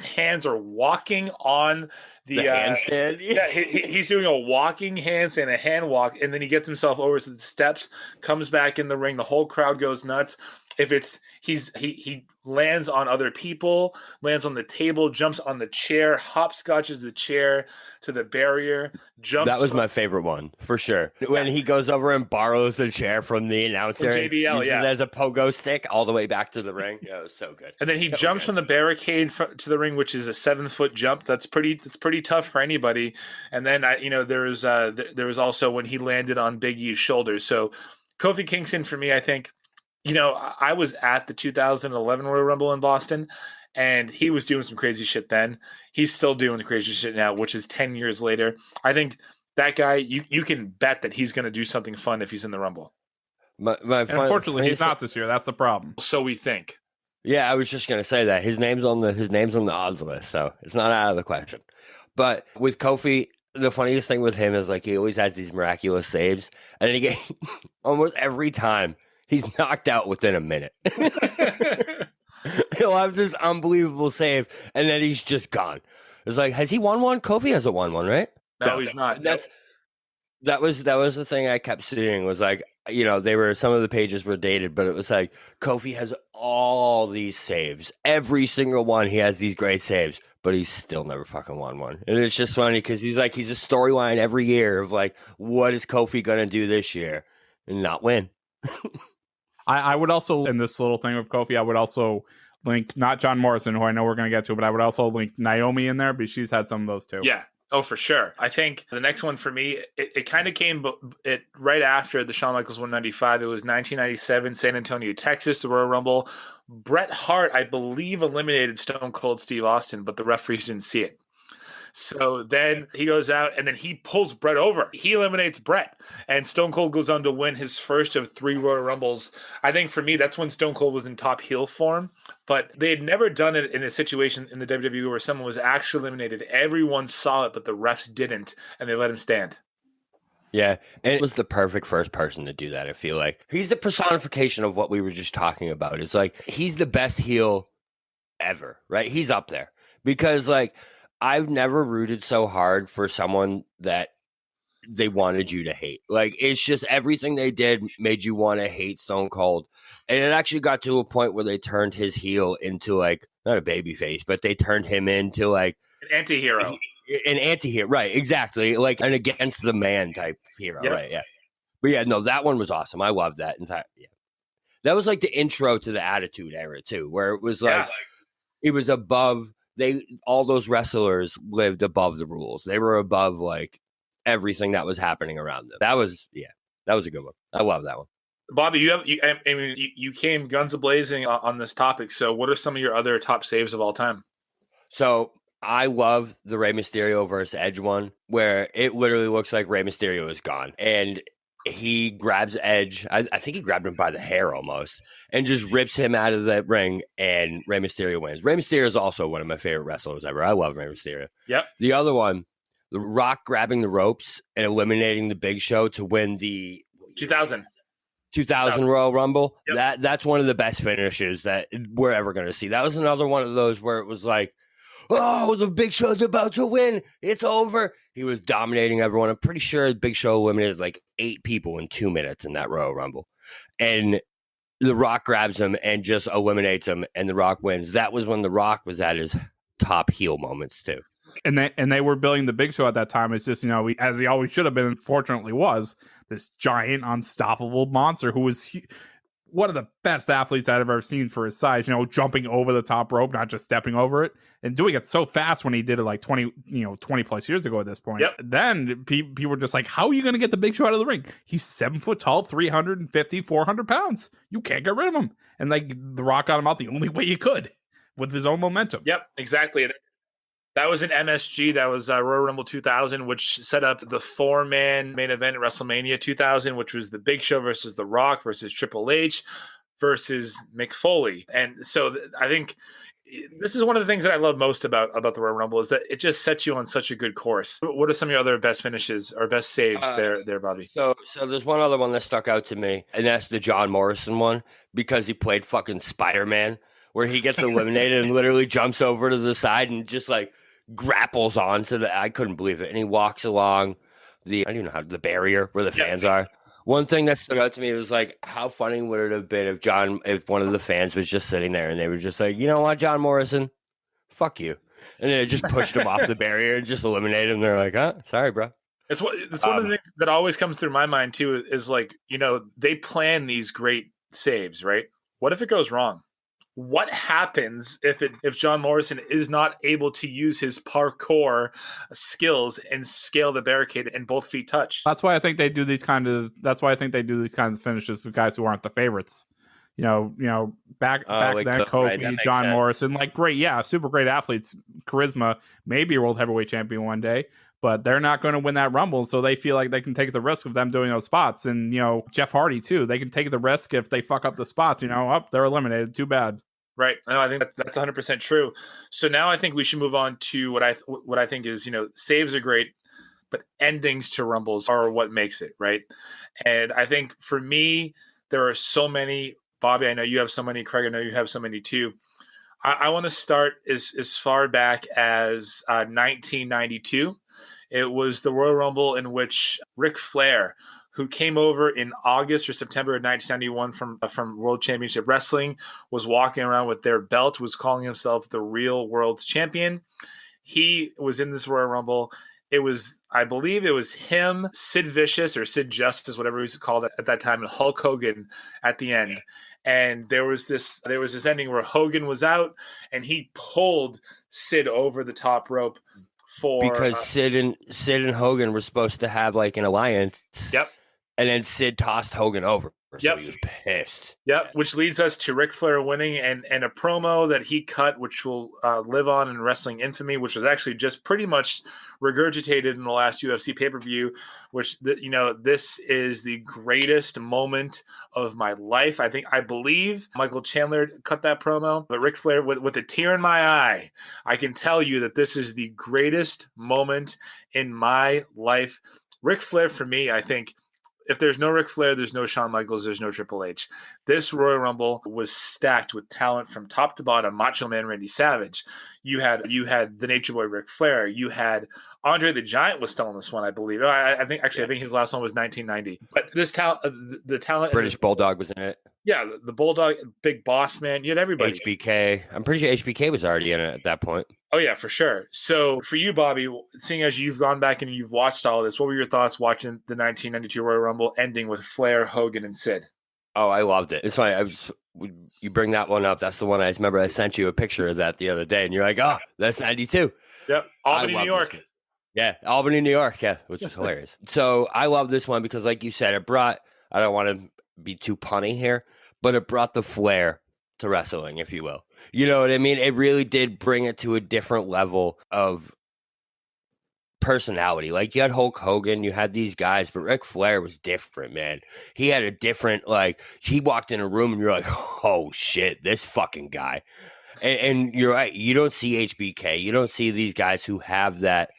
hands are walking on the handstand. He's doing a walking handstand, a hand walk, and then he gets himself over to the steps, comes back in the ring. The whole crowd goes nuts. If it's he lands on other people, lands on the table, jumps on the chair, hopscotches the chair to the barrier, jumps. That was my favorite one for sure. When he goes over and borrows the chair from the announcer, from JBL, uses it as a pogo stick all the way back to the ring. Yeah, it was so good. And then he jumps from the barricade to the ring, which is a 7-foot jump. That's pretty tough for anybody. And then there was also when he landed on Big E's shoulders. So Kofi Kingston, for me, I think. I was at the 2011 Royal Rumble in Boston, and he was doing some crazy shit then. He's still doing the crazy shit now, which is 10 years later. I think that guy, you can bet that he's going to do something fun if he's in the Rumble. Unfortunately, he's not this year. That's the problem. So we think. Yeah, I was just going to say that his name's on the odds list, so it's not out of the question. But with Kofi, the funniest thing with him is like he always has these miraculous saves, and then almost every time. He's knocked out within a minute. He'll have this unbelievable save, and then he's just gone. It's like, has he won one? Kofi hasn't won one, right? No, he's not. That was the thing I kept seeing was like, some of the pages were dated, but it was like Kofi has all these saves. Every single one, he has these great saves, but he's still never fucking won one. And it's just funny because he's a storyline every year of like, what is Kofi going to do this year and not win? I would also, in this little thing with Kofi, I would also link not John Morrison, who I know we're going to get to, but I would also link Naomi in there because she's had some of those too. Yeah. Oh, for sure. I think the next one for me, it kind of came right after the Shawn Michaels 195. It was 1997, San Antonio, Texas, the Royal Rumble. Bret Hart, I believe, eliminated Stone Cold Steve Austin, but the referees didn't see it. So then he goes out and then he pulls Bret over. He eliminates Bret. And Stone Cold goes on to win his first of 3 Royal Rumbles. I think for me, that's when Stone Cold was in top heel form. But they had never done it in a situation in the WWE where someone was actually eliminated. Everyone saw it, but the refs didn't. And they let him stand. Yeah, and it was the perfect first person to do that, I feel like. He's the personification of what we were just talking about. It's like, he's the best heel ever, right? He's up there. Because, like, I've never rooted so hard for someone that they wanted you to hate. Like, it's just everything they did made you want to hate Stone Cold. And it actually got to a point where they turned his heel into, like, not a baby face, but they turned him into, like, an anti-hero. An anti-hero, right, exactly. Like an against the man type hero, yep. Right, yeah. But yeah, no, that one was awesome. I loved that entire, yeah. That was like the intro to the Attitude Era, too, where it was like, it was above, all those wrestlers lived above the rules. They were above, like, everything that was happening around them. That was a good one. I love that one. Bobby, you came guns a-blazing on this topic. So what are some of your other top saves of all time? So I love the Rey Mysterio versus Edge one, where it literally looks like Rey Mysterio is gone. And he grabs Edge. I think he grabbed him by the hair almost and just rips him out of the ring, and Rey Mysterio wins. Rey Mysterio is also one of my favorite wrestlers ever. I love Rey Mysterio. Yep. The other one, The Rock grabbing the ropes and eliminating the Big Show to win the 2000 Royal Rumble. Yep. That's one of the best finishes that we're ever going to see. That was another one of those where it was like, oh, the Big Show's about to win. It's over. He was dominating everyone. I'm pretty sure the Big Show eliminated like 8 people in 2 minutes in that Royal Rumble. And The Rock grabs him and just eliminates him, and The Rock wins. That was when The Rock was at his top heel moments, too. And they were building the Big Show at that time. It's just, as he always should have been, unfortunately was, this giant, unstoppable monster who was one of the best athletes I've ever seen for his size, jumping over the top rope, not just stepping over it, and doing it so fast when he did it like 20 plus years ago at this point. Yep. Then people were just like, how are you going to get the Big Show out of the ring? He's 7 foot tall, 350, 400 pounds. You can't get rid of him. And like The Rock got him out the only way he could with his own momentum. Yep, exactly. That was an MSG. That was Royal Rumble 2000, which set up the 4-man main event at WrestleMania 2000, which was the Big Show versus The Rock versus Triple H versus Mick Foley. And so I think this is one of the things that I love most about the Royal Rumble is that it just sets you on such a good course. What are some of your other best finishes or best saves there, Bobby? So there's one other one that stuck out to me, and that's the John Morrison one, because he played fucking Spider-Man, where he gets eliminated and literally jumps over to the side and just like grapples onto I couldn't believe it. And he walks along I don't even know the barrier where the fans are. One thing that stood out to me was like, how funny would it have been if one of the fans was just sitting there and they were just like, you know what, John Morrison, fuck you. And then it just pushed him off the barrier and just eliminated him. They're like, sorry, bro. It's one of the things that always comes through my mind too, is like, they plan these great saves, right? What if it goes wrong? What happens if John Morrison is not able to use his parkour skills and scale the barricade and both feet touch? That's why I think they do these kinds of finishes for guys who aren't the favorites. Back like then, Kofi, right, John Morrison, like super great athletes, charisma, maybe a world heavyweight champion one day, but they're not going to win that Rumble, so they feel like they can take the risk of them doing those spots. And Jeff Hardy too, they can take the risk if they fuck up the spots. They're eliminated. Too bad. Right. No, I think that's 100% true. So now I think we should move on to what I think is, saves are great, but endings to Rumbles are what makes it, right? And I think for me, there are so many. Bobby, I know you have so many. Craig, I know you have so many too. I want to start as far back as 1992. It was the Royal Rumble in which Ric Flair, who came over in August or September of 1991 from World Championship Wrestling, was walking around with their belt, was calling himself the real world's champion. He was in this Royal Rumble. It was, I believe it was him, Sid Vicious or Sid Justice, whatever he was called at that time, and Hulk Hogan at the end. And there was this ending where Hogan was out and he pulled Sid over the top rope because Sid and Hogan were supposed to have like an alliance. Yep. And then Sid tossed Hogan over. So Yep. he was pissed. Yep, which leads us to Ric Flair winning and a promo that he cut, which will live on in wrestling infamy, which was actually just pretty much regurgitated in the last UFC pay-per-view, which, this is the greatest moment of my life. I believe Michael Chandler cut that promo, but Ric Flair, with a tear in my eye, I can tell you that this is the greatest moment in my life. Ric Flair, for me, I think, if there's no Ric Flair, there's no Shawn Michaels, there's no Triple H. This Royal Rumble was stacked with talent from top to bottom. Macho Man Randy Savage. You had the Nature Boy Ric Flair. You had Andre the Giant was still in this one, I believe. I think his last one was 1990. But this talent, the talent, British Bulldog was in it. Yeah, the Bulldog, Big Boss Man. You had everybody. HBK. I'm pretty sure HBK was already in it at that point. Oh, yeah, for sure. So for you, Bobby, seeing as you've gone back and you've watched all of this, what were your thoughts watching the 1992 Royal Rumble ending with Flair, Hogan, and Sid? Oh, I loved it. It's funny. You bring that one up. That's the one I remember. I sent you a picture of that the other day, and you're like, "Oh, that's 92." Yep, Albany, New York. Yeah, Albany, New York. Yeah, which was hilarious. So I love this one because, like you said, it brought. I don't want to be too punny here, but it brought the flair to wrestling, if you will. You know what I mean? It really did bring it to a different level of personality. Like, you had Hulk Hogan, you had these guys, but Ric Flair was different, man. He had a different, he walked in a room and you're like, oh shit, this fucking guy. And you're right, you don't see HBK, you don't see these guys who have that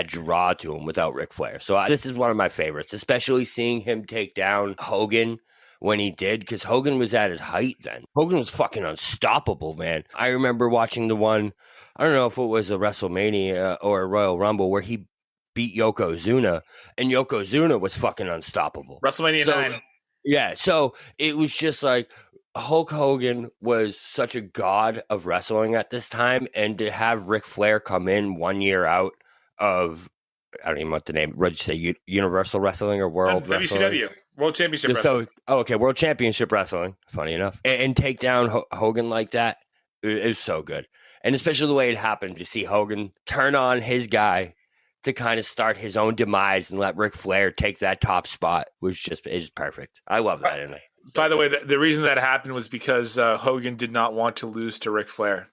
draw to him without Ric Flair. So this is one of my favorites, especially seeing him take down Hogan when he did, because Hogan was at his height then. Hogan was fucking unstoppable, man. I remember watching the one, I don't know if it was a WrestleMania or a Royal Rumble, where he beat Yokozuna, and Yokozuna was fucking unstoppable. WrestleMania 9. Yeah, so it was just like, Hulk Hogan was such a god of wrestling at this time, and to have Ric Flair come in 1 year out of, I don't even know what the name, what did you say, Universal Wrestling or World Wrestling? WCW. World Championship Wrestling. Okay, World Championship Wrestling, funny enough. And take down Hogan like that, it was so good. And especially the way it happened, to see Hogan turn on his guy to kind of start his own demise and let Ric Flair take that top spot was just perfect. I love that in it. By the way, the reason that happened was because Hogan did not want to lose to Ric Flair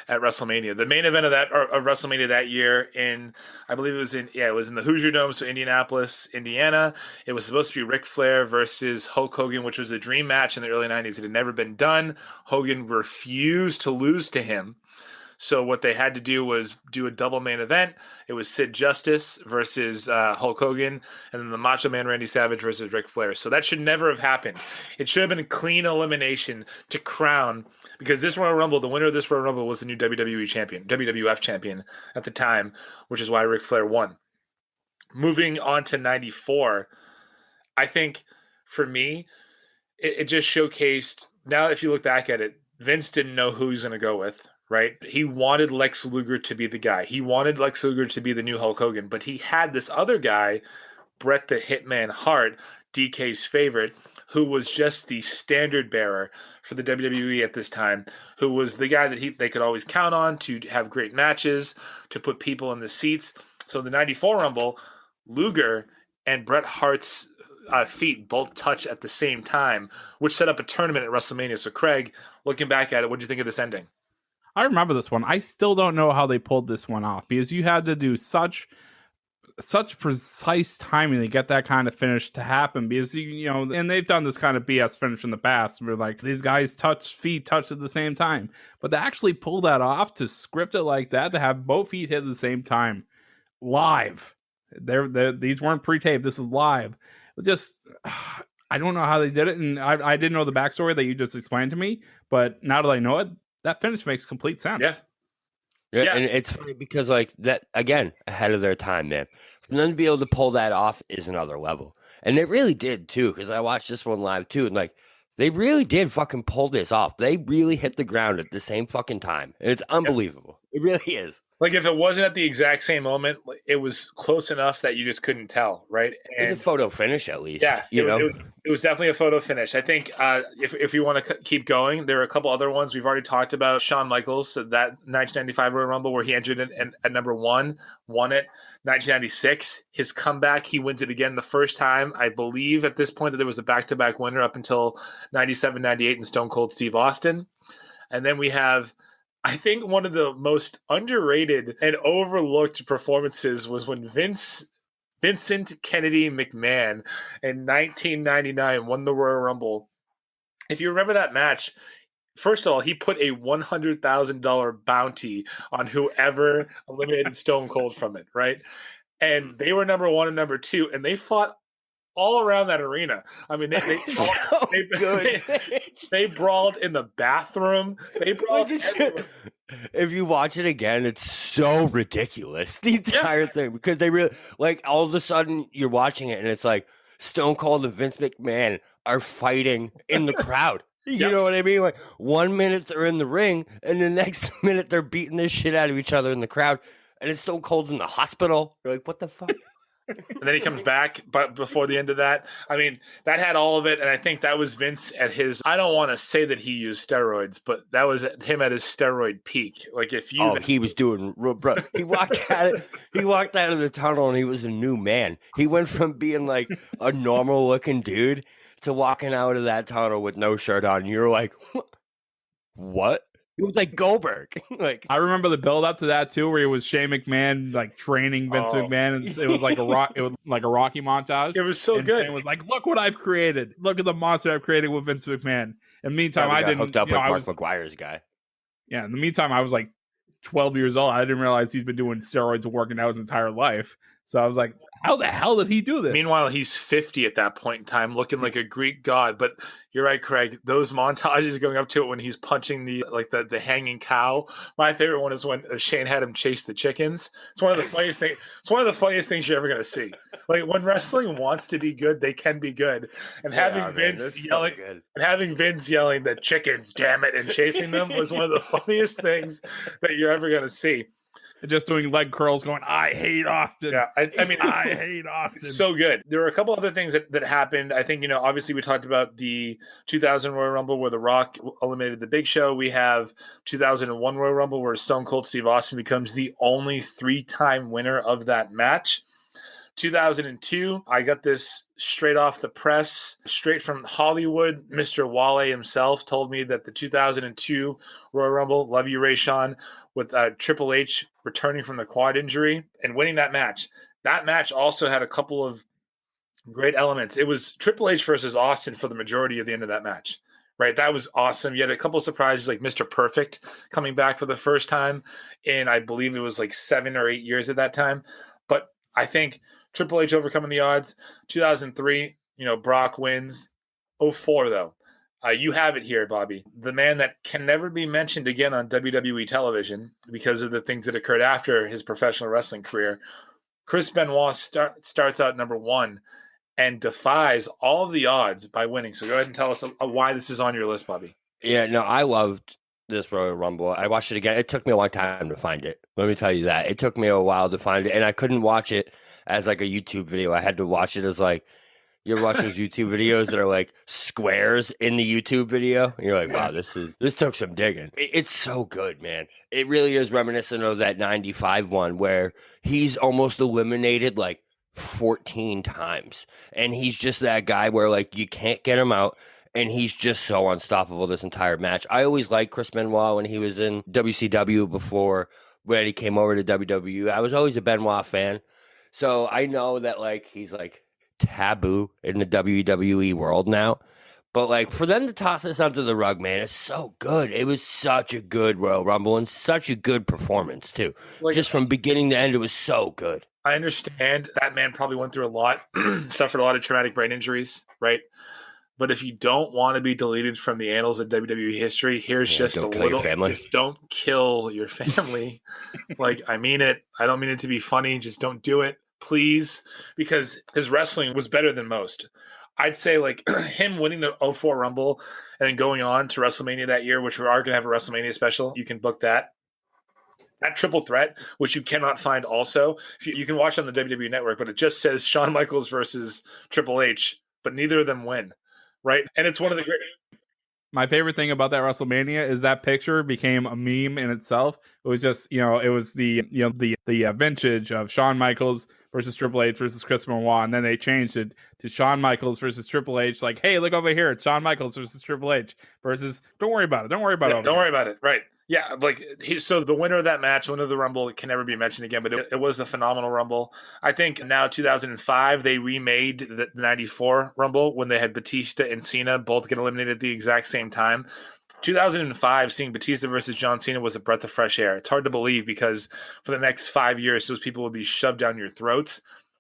at WrestleMania. The main event of WrestleMania that year I believe it was in the Hoosier Dome, so Indianapolis, Indiana. It was supposed to be Ric Flair versus Hulk Hogan, which was a dream match in the early 90s. It had never been done. Hogan refused to lose to him. So what they had to do was do a double main event. It was Sid Justice versus Hulk Hogan, and then the Macho Man Randy Savage versus Ric Flair. So that should never have happened. It should have been a clean elimination to crown, because this Royal Rumble, the winner of this Royal Rumble was the new WWF champion at the time, which is why Ric Flair won. Moving on to 94, I think for me, it just showcased, now if you look back at it, Vince didn't know who he was going to go with. Right? He wanted Lex Luger to be the guy. He wanted Lex Luger to be the new Hulk Hogan, but he had this other guy, Bret the Hitman Hart, DK's favorite, who was just the standard bearer for the WWE at this time, who was the guy that they could always count on to have great matches, to put people in the seats. So the 94 Rumble, Luger and Bret Hart's feet both touch at the same time, which set up a tournament at WrestleMania. So Craig, looking back at it, what do you think of this ending? I remember this one. I still don't know how they pulled this one off, because you had to do such precise timing to get that kind of finish to happen, because and they've done this kind of BS finish in the past where like these guys feet touch at the same time, but to actually pull that off, to script it like that, to have both feet hit at the same time live, these weren't pre-taped, this was live. It was just I don't know how they did it, and I didn't know the backstory that you just explained to me, but now that I know it, that finish makes complete sense. Yeah, and it's funny because like that again, ahead of their time, man. For them to be able to pull that off is another level, and they really did too. Because I watched this one live too, and like they really did fucking pull this off. They really hit the ground at the same fucking time, and it's unbelievable. It really is. Like if it wasn't at the exact same moment, it was close enough that you just couldn't tell, right? And It's a photo finish at least. yeah, it was definitely a photo finish. I think if you want to keep going, there are a couple other ones we've already talked about. Shawn Michaels, that 1995 Royal Rumble where he entered in at number 1, won it. 1996, his comeback, he wins it again the first time. I believe at this point that there was a back-to-back winner up until 97, 98 and Stone Cold Steve Austin. And then we have, I think one of the most underrated and overlooked performances was when Vincent Kennedy McMahon in 1999 won the Royal Rumble. If you remember that match, first of all, he put a $100,000 bounty on whoever eliminated Stone Cold from it, right? And they were number 1 and number 2, and they fought all around that arena. I mean, they brawled in the bathroom. They brawled everywhere. If you watch it again, it's so ridiculous, the entire thing, because they really, like, all of a sudden you're watching it and it's like Stone Cold and Vince McMahon are fighting in the crowd. You know what I mean? Like 1 minute they're in the ring and the next minute they're beating the shit out of each other in the crowd, and it's Stone Cold in the hospital. You're like, what the fuck? And then he comes back, but before the end of that, I mean, that had all of it. And I think that was Vince at his, I don't want to say that he used steroids, but that was him at his steroid peak. Like if you, he was doing, bro, he walked out of the tunnel and he was a new man. He went from being like a normal looking dude to walking out of that tunnel with no shirt on. And you're like, what? It was like Goldberg. Like I remember the build up to that too, where it was Shane McMahon like training Vince McMahon, and it was like a Rocky montage. It was so and good. Shane was like, "Look what I've created! Look at the monster I've created with Vince McMahon." And meantime, I didn't hooked up with I Mark was, McGuire's guy. Yeah. In the meantime, I was like 12 years old. I didn't realize he's been doing steroids and working out his entire life. So I was like, how the hell did he do this? Meanwhile, he's 50 at that point in time, looking like a Greek god. But you're right, Craig. Those montages going up to it when he's punching the hanging cow. My favorite one is when Shane had him chase the chickens. It's one of the funniest things. It's one of the funniest things you're ever going to see. Like when wrestling wants to be good, they can be good. And having Vince yelling the chickens, damn it, and chasing them was one of the funniest things that you're ever going to see. Just doing leg curls going, I hate Austin. Yeah, I mean, I hate Austin. So good. There were a couple other things that happened. I think, obviously we talked about the 2000 Royal Rumble where The Rock eliminated the Big Show. We have 2001 Royal Rumble where Stone Cold Steve Austin becomes the only 3-time winner of that match. 2002, I got this straight off the press, straight from Hollywood. Mr. Wale himself told me that the 2002 Royal Rumble, love you, Rayshawn, with Triple H returning from the quad injury and winning that match. That match also had a couple of great elements. It was Triple H versus Austin for the majority of the end of that match, right? That was awesome. You had a couple of surprises like Mr. Perfect coming back for the first time in, I believe it was like 7 or 8 years at that time. But I think Triple H overcoming the odds. 2003, Brock wins. 2004, though. You have it here, Bobby. The man that can never be mentioned again on WWE television because of the things that occurred after his professional wrestling career. Chris Benoit starts out number 1 and defies all of the odds by winning. So go ahead and tell us why this is on your list, Bobby. Yeah, no, I loved this Royal Rumble. I watched it again. It took me a long time to find it. Let me tell you that. It took me a while to find it, and I couldn't watch it as like a YouTube video. I had to watch it as like, you ever watch those YouTube videos that are like squares in the YouTube video? And you're like, wow, this took some digging. It's so good, man. It really is reminiscent of that 95 one where he's almost eliminated like 14 times. And he's just that guy where like you can't get him out. And he's just so unstoppable this entire match. I always liked Chris Benoit when he was in WCW before when he came over to WWE. I was always a Benoit fan. So I know that like he's like taboo in the WWE world now. But like for them to toss this under the rug, man, it's so good. It was such a good Royal Rumble and such a good performance too. Like, just from beginning to end, it was so good. I understand that man probably went through a lot, suffered a lot of traumatic brain injuries, right? But if you don't want to be deleted from the annals of WWE history, here's just a little. Just don't kill your family. Like, I mean it. I don't mean it to be funny. Just don't do it, please, because his wrestling was better than most. I'd say like him winning the 04 Rumble and then going on to WrestleMania that year, which we are going to have a WrestleMania special. You can book that. That triple threat, which you cannot find also. You can watch on the WWE Network, but it just says Shawn Michaels versus Triple H, but neither of them win, right? And it's one of the great... My favorite thing about that WrestleMania is that picture became a meme in itself. It was just, it was the vintage of Shawn Michaels versus Triple H versus Chris Benoit, and then they changed it to Shawn Michaels versus Triple H. Like, hey, look over here, it's Shawn Michaels versus Triple H versus. Don't worry about it. Don't worry about it. Don't worry about it. Right. Yeah, like so the winner of that match, winner of the Rumble, can never be mentioned again, but it was a phenomenal Rumble. I think now 2005, they remade the 94 Rumble when they had Batista and Cena both get eliminated at the exact same time. 2005, seeing Batista versus John Cena was a breath of fresh air. It's hard to believe because for the next 5 years, those people would be shoved down your throats.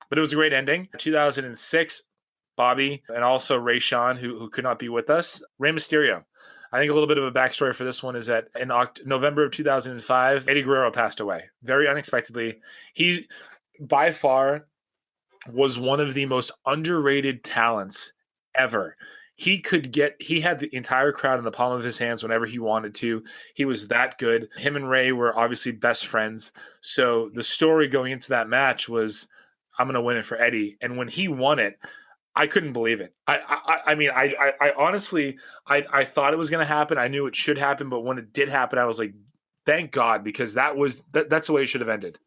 But it was a great ending. 2006, Bobby and also Rayshawn, who could not be with us. Rey Mysterio. I think a little bit of a backstory for this one is that in November of 2005, Eddie Guerrero passed away very unexpectedly. He, by far, was one of the most underrated talents ever. He had the entire crowd in the palm of his hands whenever he wanted to. He was that good. Him and Ray were obviously best friends. So the story going into that match was, I'm going to win it for Eddie. And when he won it, I couldn't believe it. I mean, I honestly, I thought it was going to happen. I knew it should happen, but when it did happen, I was like, thank God, because that's the way it should have ended.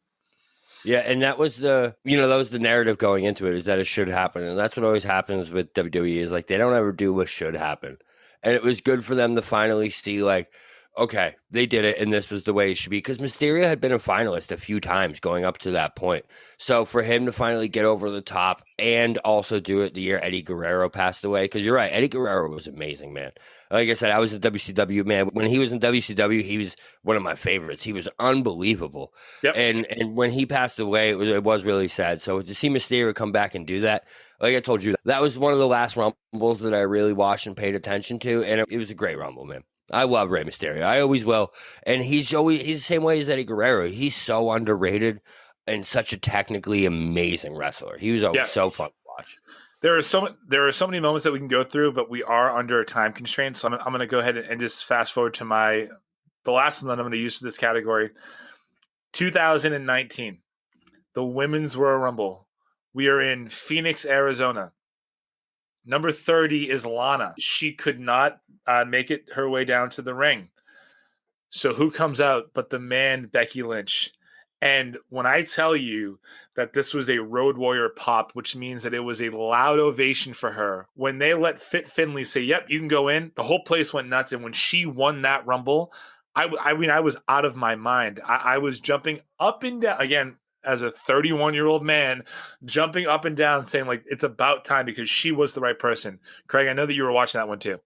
Yeah, and that was the narrative going into it, is that it should happen. And that's what always happens with WWE, is like they don't ever do what should happen. And it was good for them to finally see, like, okay, they did it, and this was the way it should be. Because Mysterio had been a finalist a few times going up to that point. So for him to finally get over the top and also do it the year Eddie Guerrero passed away, because you're right, Eddie Guerrero was amazing, man. Like I said, I was a WCW man. When he was in WCW, he was one of my favorites. He was unbelievable. Yep. And when he passed away, it was really sad. So to see Mysterio come back and do that, like I told you, that was one of the last Rumbles that I really watched and paid attention to, and it was a great Rumble, man. I love Rey Mysterio. I always will. And he's the same way as Eddie Guerrero. He's so underrated and such a technically amazing wrestler. He was always so fun to watch. There are so many moments that we can go through, but we are under a time constraint. So I'm going to go ahead and just fast forward to the last one that I'm going to use for this category. 2019, the Women's Royal Rumble. We are in Phoenix, Arizona. Number 30 is Lana. She could not make it her way down to the ring. So who comes out but the man, Becky Lynch? And when I tell you that this was a Road Warrior pop, which means that it was a loud ovation for her, when they let Fit Finlay say, yep, you can go in, the whole place went nuts. And when she won that Rumble, I mean, I was out of my mind. I was jumping up and down, again, as a 31-year-old man, jumping up and down saying, like, it's about time, because she was the right person. Craig, I know that you were watching that one too.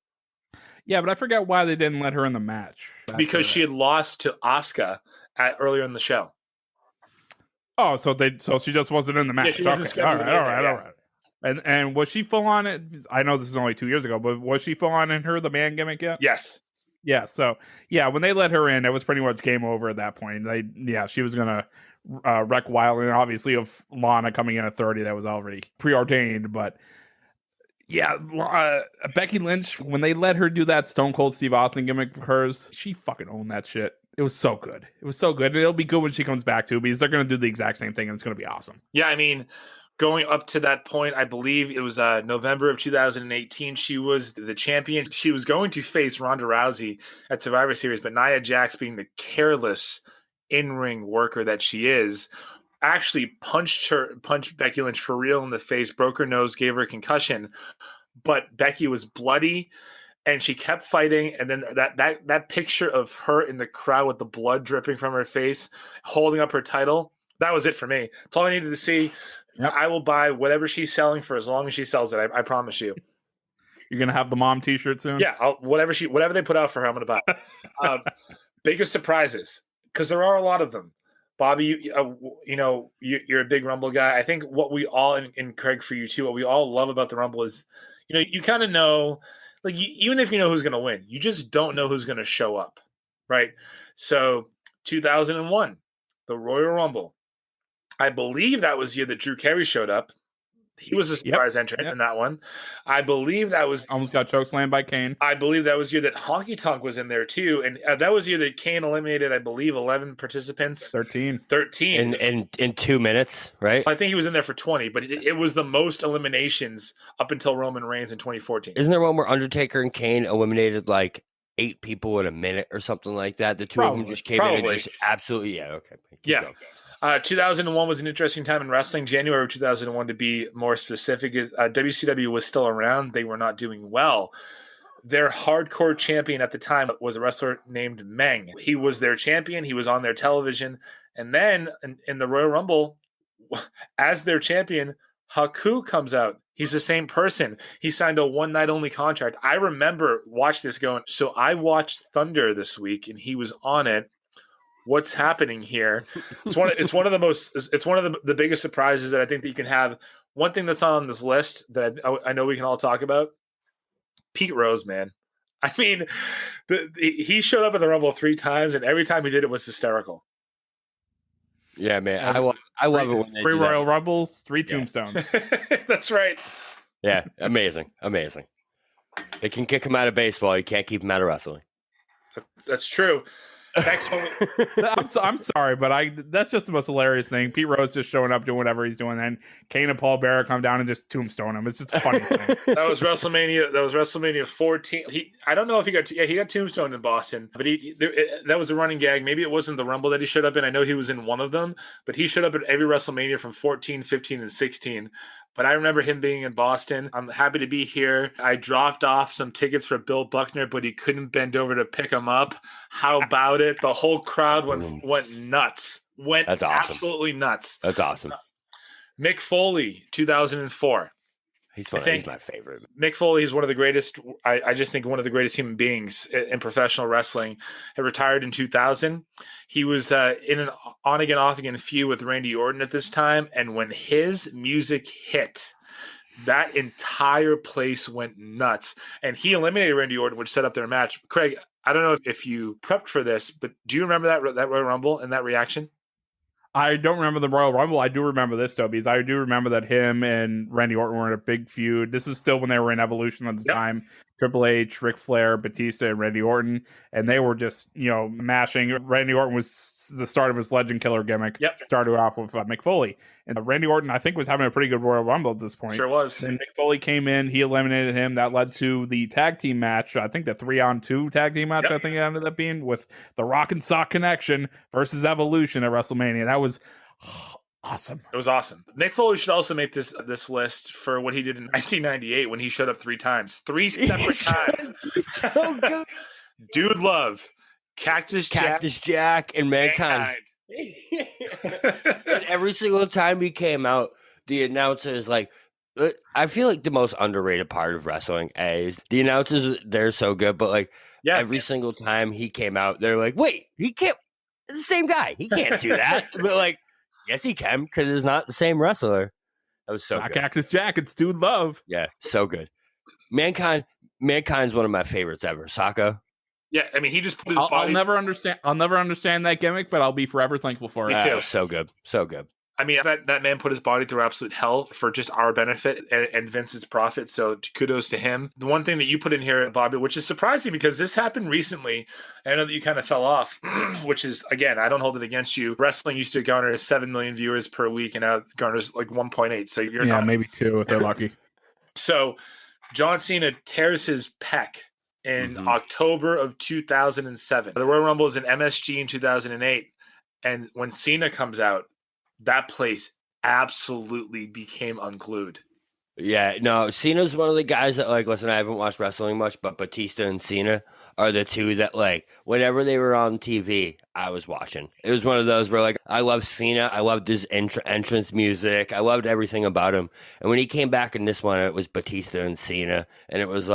Yeah, but I forgot why they didn't let her in the match. Because she had lost to Asuka earlier in the show. Oh, so she just wasn't in the match. Yeah, she wasn't scheduled. All right. And was she full on it? I know this is only 2 years ago, but was she full on in the man gimmick yet? Yes. Yeah. So when they let her in, it was pretty much game over at that point. She was gonna wreck Wild, and obviously of Lana coming in at 30, that was already preordained. But Becky Lynch, when they let her do that Stone Cold Steve Austin gimmick of hers, she fucking owned that shit. It was so good. It was so good. And it'll be good when she comes back too, because they're going to do the exact same thing, and it's going to be awesome. Yeah, I mean, going up to that point, I believe it was November of 2018, she was the champion. She was going to face Ronda Rousey at Survivor Series, but Nia Jax, being the careless in-ring worker that she is, actually punched Becky Lynch for real in the face, broke her nose, gave her a concussion. But Becky was bloody, and she kept fighting. And then that picture of her in the crowd with the blood dripping from her face, holding up her title, that was it for me. That's all I needed to see. Yep. I will buy whatever she's selling for as long as she sells it. I promise you. You're gonna have the mom T-shirt soon. Yeah, whatever they put out for her, I'm gonna buy. Biggest surprises, because there are a lot of them. Bobby, you're a big Rumble guy. I think what we all, and Craig for you too, what we all love about the Rumble is, you kind of know, like, even if you know who's going to win, you just don't know who's going to show up, right? So 2001, the Royal Rumble. I believe that was the year that Drew Carey showed up. He was a surprise entrant in that one. I believe that was almost got chokeslammed by Kane. I believe that was the year that Honky Tonk was in there too, and that was the year that Kane eliminated, I believe, 11 participants. 13 in 2 minutes, right? I think he was in there for 20, but it was the most eliminations up until Roman Reigns in 2014. Isn't there one where Undertaker and Kane eliminated like 8 people in a minute or something like that? The two of them just came in and just absolutely okay. Keep going. 2001 was an interesting time in wrestling. January of 2001, to be more specific, WCW was still around. They were not doing well. Their hardcore champion at the time was a wrestler named Meng. He was their champion. He was on their television. And then in the Royal Rumble, as their champion, Haku comes out. He's the same person. He signed a one-night-only contract. I remember watching this going, so I watched Thunder this week, and he was on it. What's happening here? It's one of the biggest surprises that I think that you can have. One thing that's on this list that I know we can all talk about, Pete Rose, man. I mean, he showed up at the Rumble 3 times, and every time he did it was hysterical. Yeah, man. I love it when they 3 do Royal that. Rumbles, 3 tombstones. That's right. Yeah, amazing. They can kick him out of baseball. You can't keep him out of wrestling. That's true. Next one. I'm sorry, but that's just the most hilarious thing. Pete Rose just showing up, doing whatever he's doing, and Kane and Paul Bearer come down and just tombstone him. It's just the funniest thing. That was WrestleMania 14. I don't know if he got tombstoned in Boston, but that was a running gag. Maybe it wasn't the Rumble that he showed up in. I know he was in one of them, but he showed up at every WrestleMania from 14, 15, and 16. But I remember him being in Boston. I'm happy to be here. I dropped off some tickets for Bill Buckner, but he couldn't bend over to pick them up. How about it? The whole crowd went nuts. That's awesome. Absolutely nuts. That's awesome. Mick Foley, 2004. He's my favorite. Mick Foley is one of the greatest. I just think one of the greatest human beings in professional wrestling. He retired in 2000. He was in an on-again, off-again feud with Randy Orton at this time. And when his music hit, that entire place went nuts. And he eliminated Randy Orton, which set up their match. Craig, I don't know if you prepped for this, but do you remember that Royal Rumble and that reaction? I don't remember the Royal Rumble. I do remember this, though, because I do remember that him and Randy Orton were in a big feud. This is still when they were in Evolution at the time. Triple H, Ric Flair, Batista, and Randy Orton. And they were just, mashing. Randy Orton was the start of his Legend Killer gimmick. Started off with Mick Foley. And Randy Orton, I think, was having a pretty good Royal Rumble at this point. Sure was. Then Mick Foley came in. He eliminated him. That led to the tag team match. I think the 3-on-2 tag team match, I think it ended up being with the Rock and Sock Connection versus Evolution at WrestleMania. That was awesome. It was awesome. Mick Foley should also make this list for what he did in 1998 when he showed up 3 times. 3 separate times. Oh, God. Dude Love, Cactus Jack, and Mankind. And every single time he came out, the announcer is like, I feel like the most underrated part of wrestling is the announcers, they're so good, but every single time he came out, they're like, wait, he can't, it's the same guy. He can't do that. But yes, he can, because it's not the same wrestler. That was so good. Cactus Jack, it's Dude Love. Yeah, so good. Mankind's one of my favorites ever. Saka. Yeah, I mean, he just put his body. I'll never understand that gimmick, but I'll be forever thankful for it. Me too. So good. So good. I mean, that man put his body through absolute hell for just our benefit and Vince's profit. So kudos to him. The one thing that you put in here, Bobby, which is surprising because this happened recently. I know that you kind of fell off, which is, again, I don't hold it against you. Wrestling used to garner 7 million viewers per week, and now it garners 1.8. So you're not. Maybe 2 if they're lucky. So John Cena tears his pec in October of 2007. The Royal Rumble is in MSG in 2008. And when Cena comes out, that place absolutely became unglued. Yeah, no, Cena's one of the guys that, listen, I haven't watched wrestling much, but Batista and Cena are the two that, whenever they were on TV, I was watching. It was one of those where, I loved Cena. I loved his entrance music. I loved everything about him. And when he came back in this one, it was Batista and Cena. And it was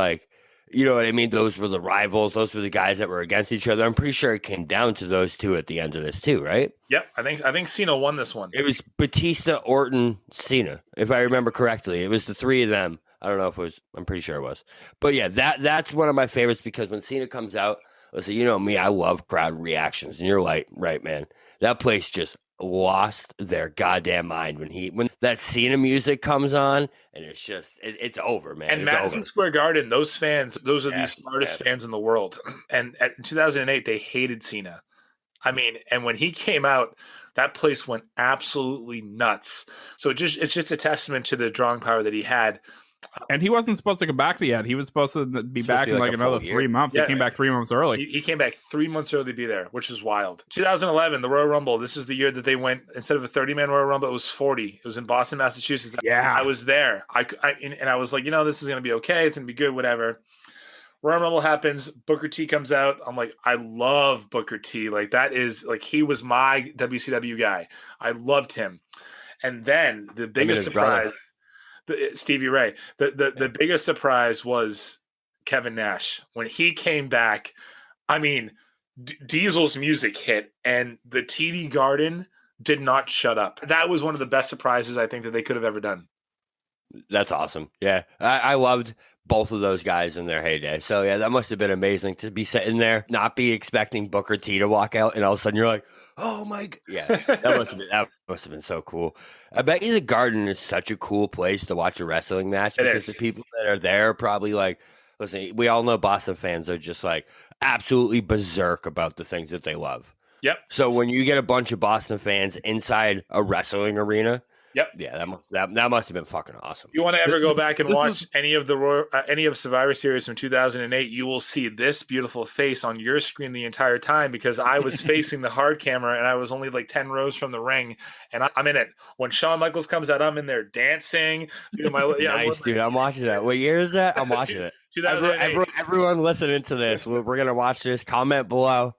you know what I mean? Those were the rivals. Those were the guys that were against each other. I'm pretty sure it came down to those two at the end of this too, right? Yep. I think Cena won this one. It was Batista, Orton, Cena, if I remember correctly. It was the 3 of them I don't know if it was. I'm pretty sure it was. But yeah, that's one of my favorites because when Cena comes out, listen, you know me, I love crowd reactions, and you're like, right, man, that place just lost their goddamn mind when that Cena music comes on, and it's over, man. And it's Madison over. Square Garden, those fans, those are the Yeah, smartest fans in the world. And in 2008, they hated Cena. I mean, and when he came out, that place went absolutely nuts. So it's just a testament to the drawing power that he had. And he wasn't supposed to come back yet. He was supposed to be back in like another 3 months. Yeah. He came back 3 months early. He came back 3 months early to be there, which is wild. 2011, the Royal Rumble. This is the year that they went, instead of a 30-man Royal Rumble, it was 40. It was in Boston, Massachusetts. Yeah. I was there. And I was like, this is going to be okay. It's going to be good, whatever. Royal Rumble happens. Booker T comes out. I'm like, I love Booker T. Like, that is, like, he was my WCW guy. I loved him. And then the biggest surprise, Stevie Ray, the biggest surprise was Kevin Nash. When he came back, I mean, Diesel's music hit, and the TD Garden did not shut up. That was one of the best surprises I think that they could have ever done. That's awesome. Yeah, I loved both of those guys in their heyday. So yeah, that must have been amazing to be sitting there, not be expecting Booker T to walk out, and all of a sudden you're like, "Oh my god!" Yeah, that must have been so cool. I bet you the Garden is such a cool place to watch a wrestling match because the people that are there are probably like, listen, we all know Boston fans are just like absolutely berserk about the things that they love. Yep. So when you get a bunch of Boston fans inside a wrestling arena. Yep. Yeah, that must have been fucking awesome. You want to ever go back and watch any of Survivor Series from 2008, you will see this beautiful face on your screen the entire time because I was facing the hard camera and I was only like 10 rows from the ring and I'm in it. When Shawn Michaels comes out, I'm in there dancing. Nice, dude. I'm watching that. What year is that? I'm watching it. 2008. Everyone listening to this, we're going to watch this. Comment below.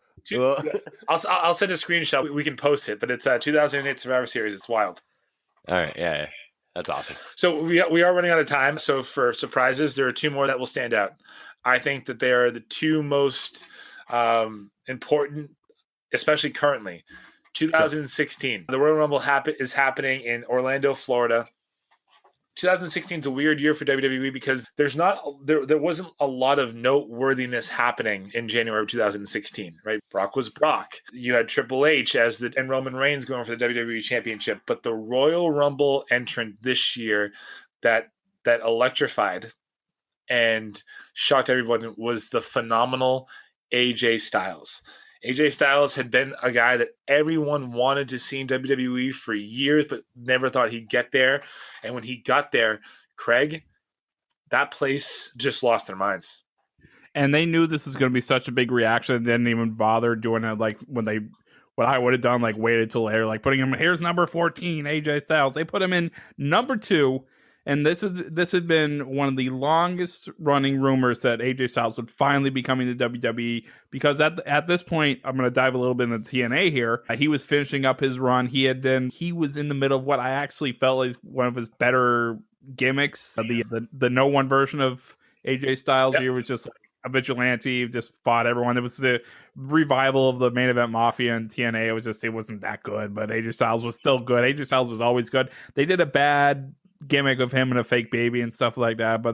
I'll send a screenshot. We can post it, but it's 2008 Survivor Series. It's wild. All right, yeah, that's awesome. So we are running out of time. So for surprises, there are two more that will stand out. I think that they are the two most important, especially currently. 2016, the Royal Rumble is happening in Orlando, Florida. 2016 is a weird year for WWE because there wasn't a lot of noteworthiness happening in January of 2016, right? Brock was Brock. You had Triple H and Roman Reigns going for the WWE Championship, but the Royal Rumble entrant this year that electrified and shocked everyone was the phenomenal AJ Styles. AJ Styles had been a guy that everyone wanted to see in WWE for years, but never thought he'd get there. And when he got there, Craig, that place just lost their minds. And they knew this was going to be such a big reaction. They didn't even bother doing it like what I would have done, like waited till later, like putting him, here's number 14, AJ Styles. They put him in number 2. And this had been one of the longest running rumors that AJ Styles would finally be coming to WWE because at this point, I'm going to dive a little bit into TNA here. He was finishing up his run. He was in the middle of what I actually felt is one of his better gimmicks. The no one version of AJ Styles. Yep. He was just a vigilante, just fought everyone. It was the revival of the main event Mafia and TNA. It wasn't that good, but AJ Styles was still good. AJ Styles was always good. They did a bad gimmick of him and a fake baby and stuff like that, but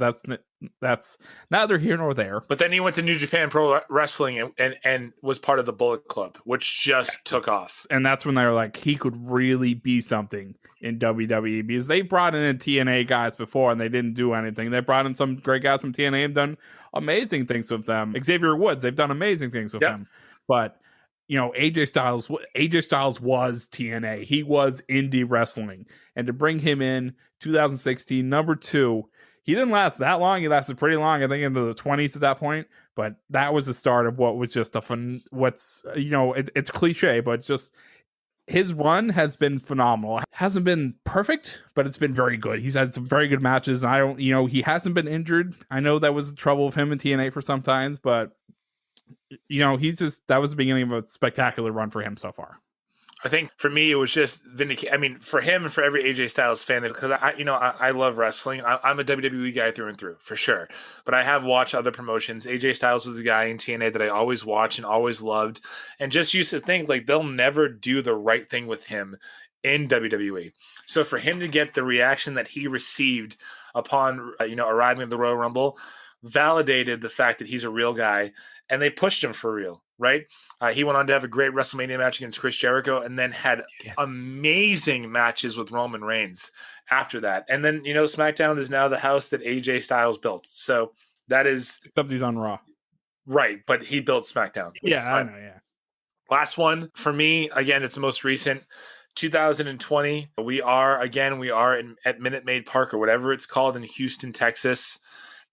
that's neither here nor there. But then he went to New Japan Pro Wrestling and was part of the Bullet Club, which just took off. And that's when they were like, he could really be something in WWE because they brought in TNA guys before and they didn't do anything. They brought in some great guys from TNA and done amazing things with them. Xavier Woods, they've done amazing things with him. But AJ Styles was TNA. He was indie wrestling. And to bring him in 2016, number 2, he didn't last that long. He lasted pretty long, I think into the 20s at that point. But that was the start of what was just it's cliche, but just his run has been phenomenal. Hasn't been perfect, but it's been very good. He's had some very good matches. And he hasn't been injured. I know that was the trouble with him in TNA for some times, but that was the beginning of a spectacular run for him so far. I think for me, it was just vindicated. I mean, for him and for every AJ Styles fan, because I love wrestling. I'm a WWE guy through and through, for sure. But I have watched other promotions. AJ Styles was a guy in TNA that I always watched and always loved, and just used to think like they'll never do the right thing with him in WWE. So for him to get the reaction that he received upon arriving at the Royal Rumble validated the fact that he's a real guy, and they pushed him for real, right? He went on to have a great WrestleMania match against Chris Jericho, and then had amazing matches with Roman Reigns after that. And then, SmackDown is now the house that AJ Styles built. So that is... Except he's on Raw. Right, but he built SmackDown. Yeah, I know, yeah. Last one for me, again, it's the most recent. 2020, we are at Minute Maid Park, or whatever it's called, in Houston, Texas.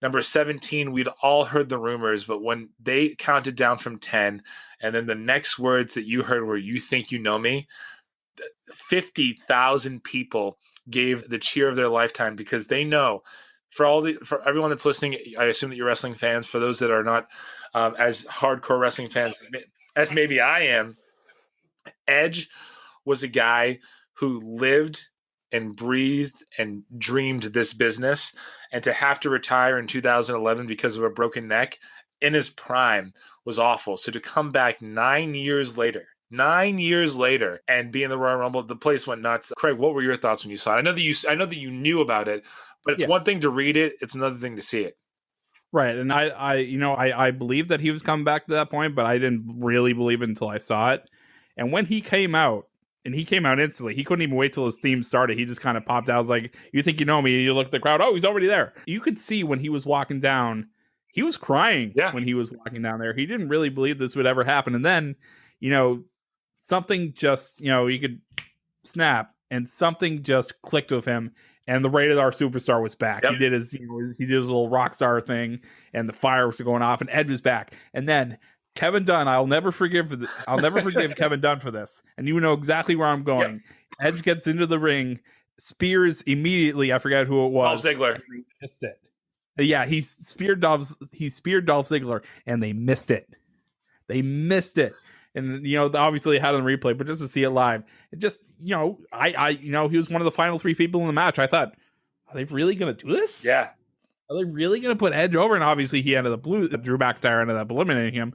Number 17, we'd all heard the rumors, but when they counted down from 10, and then the next words that you heard were, "You think you know me," 50,000 people gave the cheer of their lifetime, because they know, for everyone that's listening, I assume that you're wrestling fans. For those that are not as hardcore wrestling fans as maybe I am, Edge was a guy who lived and breathed and dreamed this business, and to have to retire in 2011 because of a broken neck in his prime was awful. So to come back 9 years later and be in the Royal Rumble, the place went nuts. Craig, what were your thoughts when you saw it? I know that you knew about it, but it's one thing to read it, it's another thing to see it. Right, and I believed that he was coming back to that point, but I didn't really believe it until I saw it. And when he came out, and he came out instantly. He couldn't even wait till his theme started. He just kind of popped out. I was like, "You think you know me?" And you look at the crowd. Oh, he's already there. You could see when he was walking down, he was crying when he was walking down there. He didn't really believe this would ever happen. And then, something just, he could snap, and something just clicked with him. And the Rated R Superstar was back. Yep. He did his little rock star thing, and the fireworks were going off, and Ed was back. And then Kevin Dunn, I'll never forgive Kevin Dunn for this. And you know exactly where I'm going. Yep. Edge gets into the ring, spears immediately. I forgot who it was. Dolph Ziggler. They missed it. Yeah, he speared Dolph Ziggler, and they missed it. And obviously it had on replay, but just to see it live, it just he was one of the final three people in the match. I thought, are they really going to do this? Yeah. Are they really going to put Edge over? And obviously he ended up Drew McIntyre ended up eliminating him.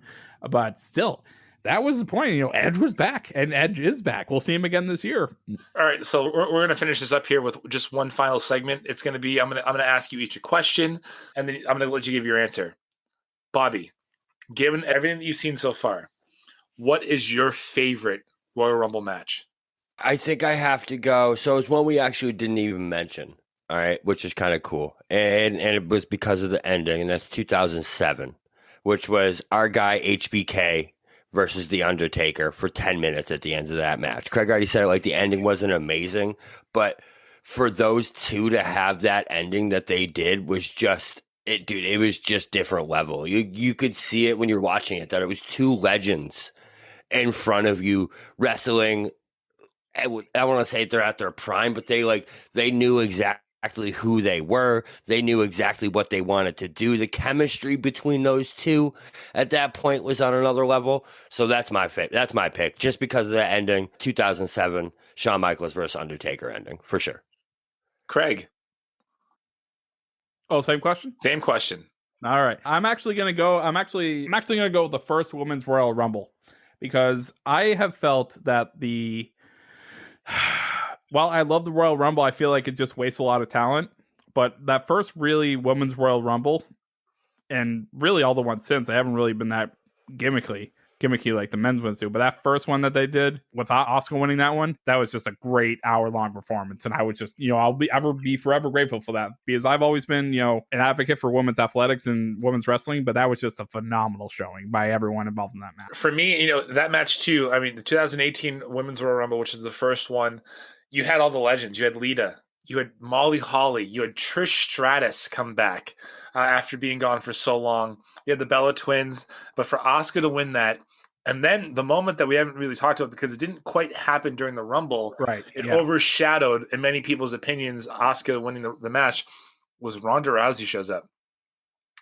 But still, that was the point. Edge was back, and Edge is back. We'll see him again this year. All right, so we're going to finish this up here with just one final segment. It's going to be I'm going to ask you each a question, and then I'm going to let you give your answer. Bobby, given everything that you've seen so far, what is your favorite Royal Rumble match? I think I have to go. So it's one we actually didn't even mention. All right, which is kind of cool. And it was because of the ending, and that's 2007, which was our guy HBK versus The Undertaker for 10 minutes at the end of that match. Craig already said it, like, the ending wasn't amazing, but for those two to have that ending that they did was just, it was just different level. You could see it when you're watching it, that it was two legends in front of you wrestling. I want to say they're at their prime, but they knew exactly who they were. They knew exactly what they wanted to do. The chemistry between those two at that point was on another level. So that's my pick, just because of the ending. 2007 Shawn Michaels versus Undertaker ending, for sure. Craig. Oh, same question? Same question. All right. I'm actually going to go with the first Women's Royal Rumble, because I have felt that while I love the Royal Rumble, I feel like it just wastes a lot of talent. But that first really Women's Royal Rumble, and really all the ones since, they haven't really been that gimmicky like the men's ones do. But that first one that they did with Asuka winning that one, that was just a great hour-long performance. And I would just, I'll be forever grateful for that, because I've always been, an advocate for women's athletics and women's wrestling. But that was just a phenomenal showing by everyone involved in that match. For me, that match too, I mean, the 2018 Women's Royal Rumble, which is the first one, you had all the legends. You had Lita, you had Molly Holly, you had Trish Stratus come back after being gone for so long. You had the Bella Twins, but for Asuka to win that, and then the moment that we haven't really talked about because it didn't quite happen during the Rumble, right? It overshadowed, in many people's opinions, Asuka winning the match, was Ronda Rousey shows up.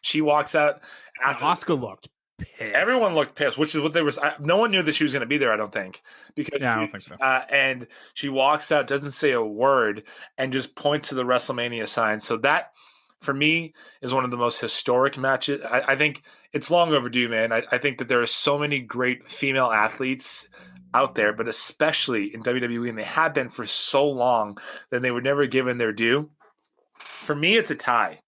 She walks out after Asuka looked pissed. Everyone looked pissed, which is what they were. No one knew that she was going to be there, I don't think. I don't think so. And she walks out, doesn't say a word, and just points to the WrestleMania sign. So that, for me, is one of the most historic matches. I think it's long overdue, man. I think that there are so many great female athletes out there, but especially in WWE, and they have been for so long that they were never given their due. For me, it's a tie.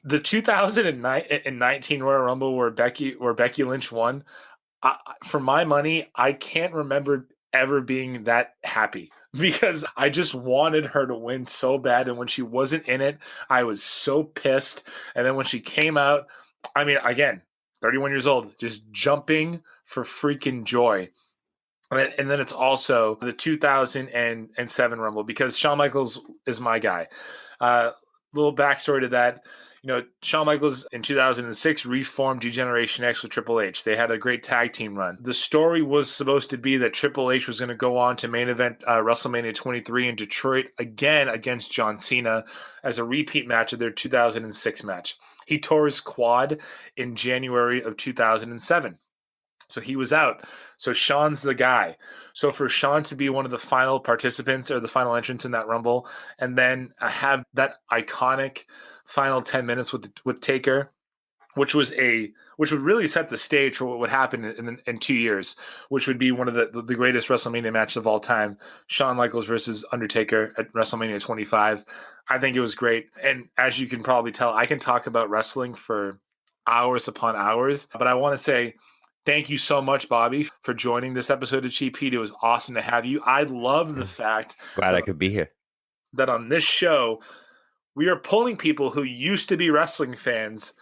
The 2019 Royal Rumble where Becky Lynch won, for my money, I can't remember ever being that happy because I just wanted her to win so bad. And when she wasn't in it, I was so pissed. And then when she came out, I mean, again, 31 years old, just jumping for freaking joy. And then it's also the 2007 Rumble because Shawn Michaels is my guy. Little backstory to that. Shawn Michaels in 2006 reformed G-Generation X with Triple H. They had a great tag team run. The story was supposed to be that Triple H was going to go on to main event WrestleMania 23 in Detroit again against John Cena as a repeat match of their 2006 match. He tore his quad in January of 2007. So he was out. So Shawn's the guy. So for Shawn to be one of the final participants or the final entrants in that Rumble and then have that iconic final 10 minutes with Taker, which would really set the stage for what would happen in 2 years, which would be one of the greatest WrestleMania matches of all time, Shawn Michaels versus Undertaker at WrestleMania 25. I think it was great. And as you can probably tell, I can talk about wrestling for hours upon hours, but I want to say thank you so much, Bobby, for joining this episode of Cheap Heat. It was awesome to have you. I love the fact Glad I could be here. That on this show, we are pulling people who used to be wrestling fans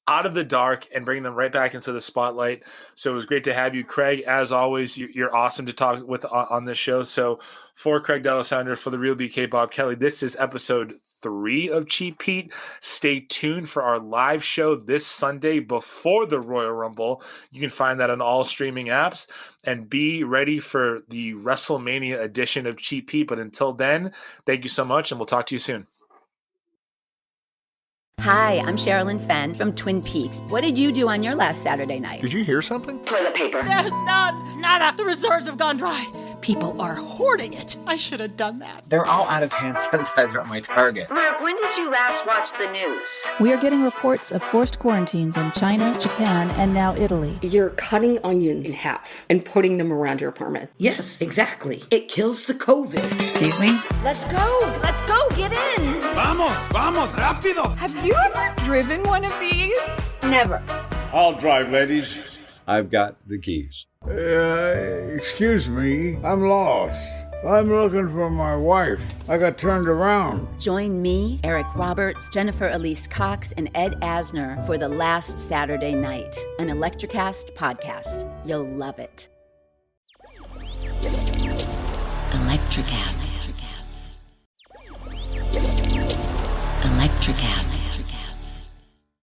out of the dark and bringing them right back into the spotlight. So it was great to have you, Craig. As always, you're awesome to talk with on this show. So for Craig D'Alessandro, for the Real BK Bob Kelly, this is episode 3 of Cheap Heat. Stay tuned for our live show this Sunday before the Royal Rumble. You can find that on all streaming apps, and be ready for the WrestleMania edition of Cheap Heat. But until then, thank you so much, and we'll talk to you soon. Hi, I'm Sherilyn Fenn from Twin Peaks. What did you do on your last Saturday night? Did you hear something? Toilet paper. There's none. Nada. The reserves have gone dry. People are hoarding it. I should have done that. They're all out of hand sanitizer at my Target. Mark, when did you last watch the news? We are getting reports of forced quarantines in China, Japan, and now Italy. You're cutting onions in half and putting them around your apartment. Yes, exactly. It kills the COVID. Excuse me? Let's go. Let's go. Get in. Vamos, rápido. Have you ever driven one of these? Never. I'll drive, ladies. I've got the keys. Excuse me, I'm lost. I'm looking for my wife. I got turned around. Join me, Eric Roberts, Jennifer Elise Cox, and Ed Asner for The Last Saturday Night, an Electrocast podcast. You'll love it. Electrocast. Electrocast.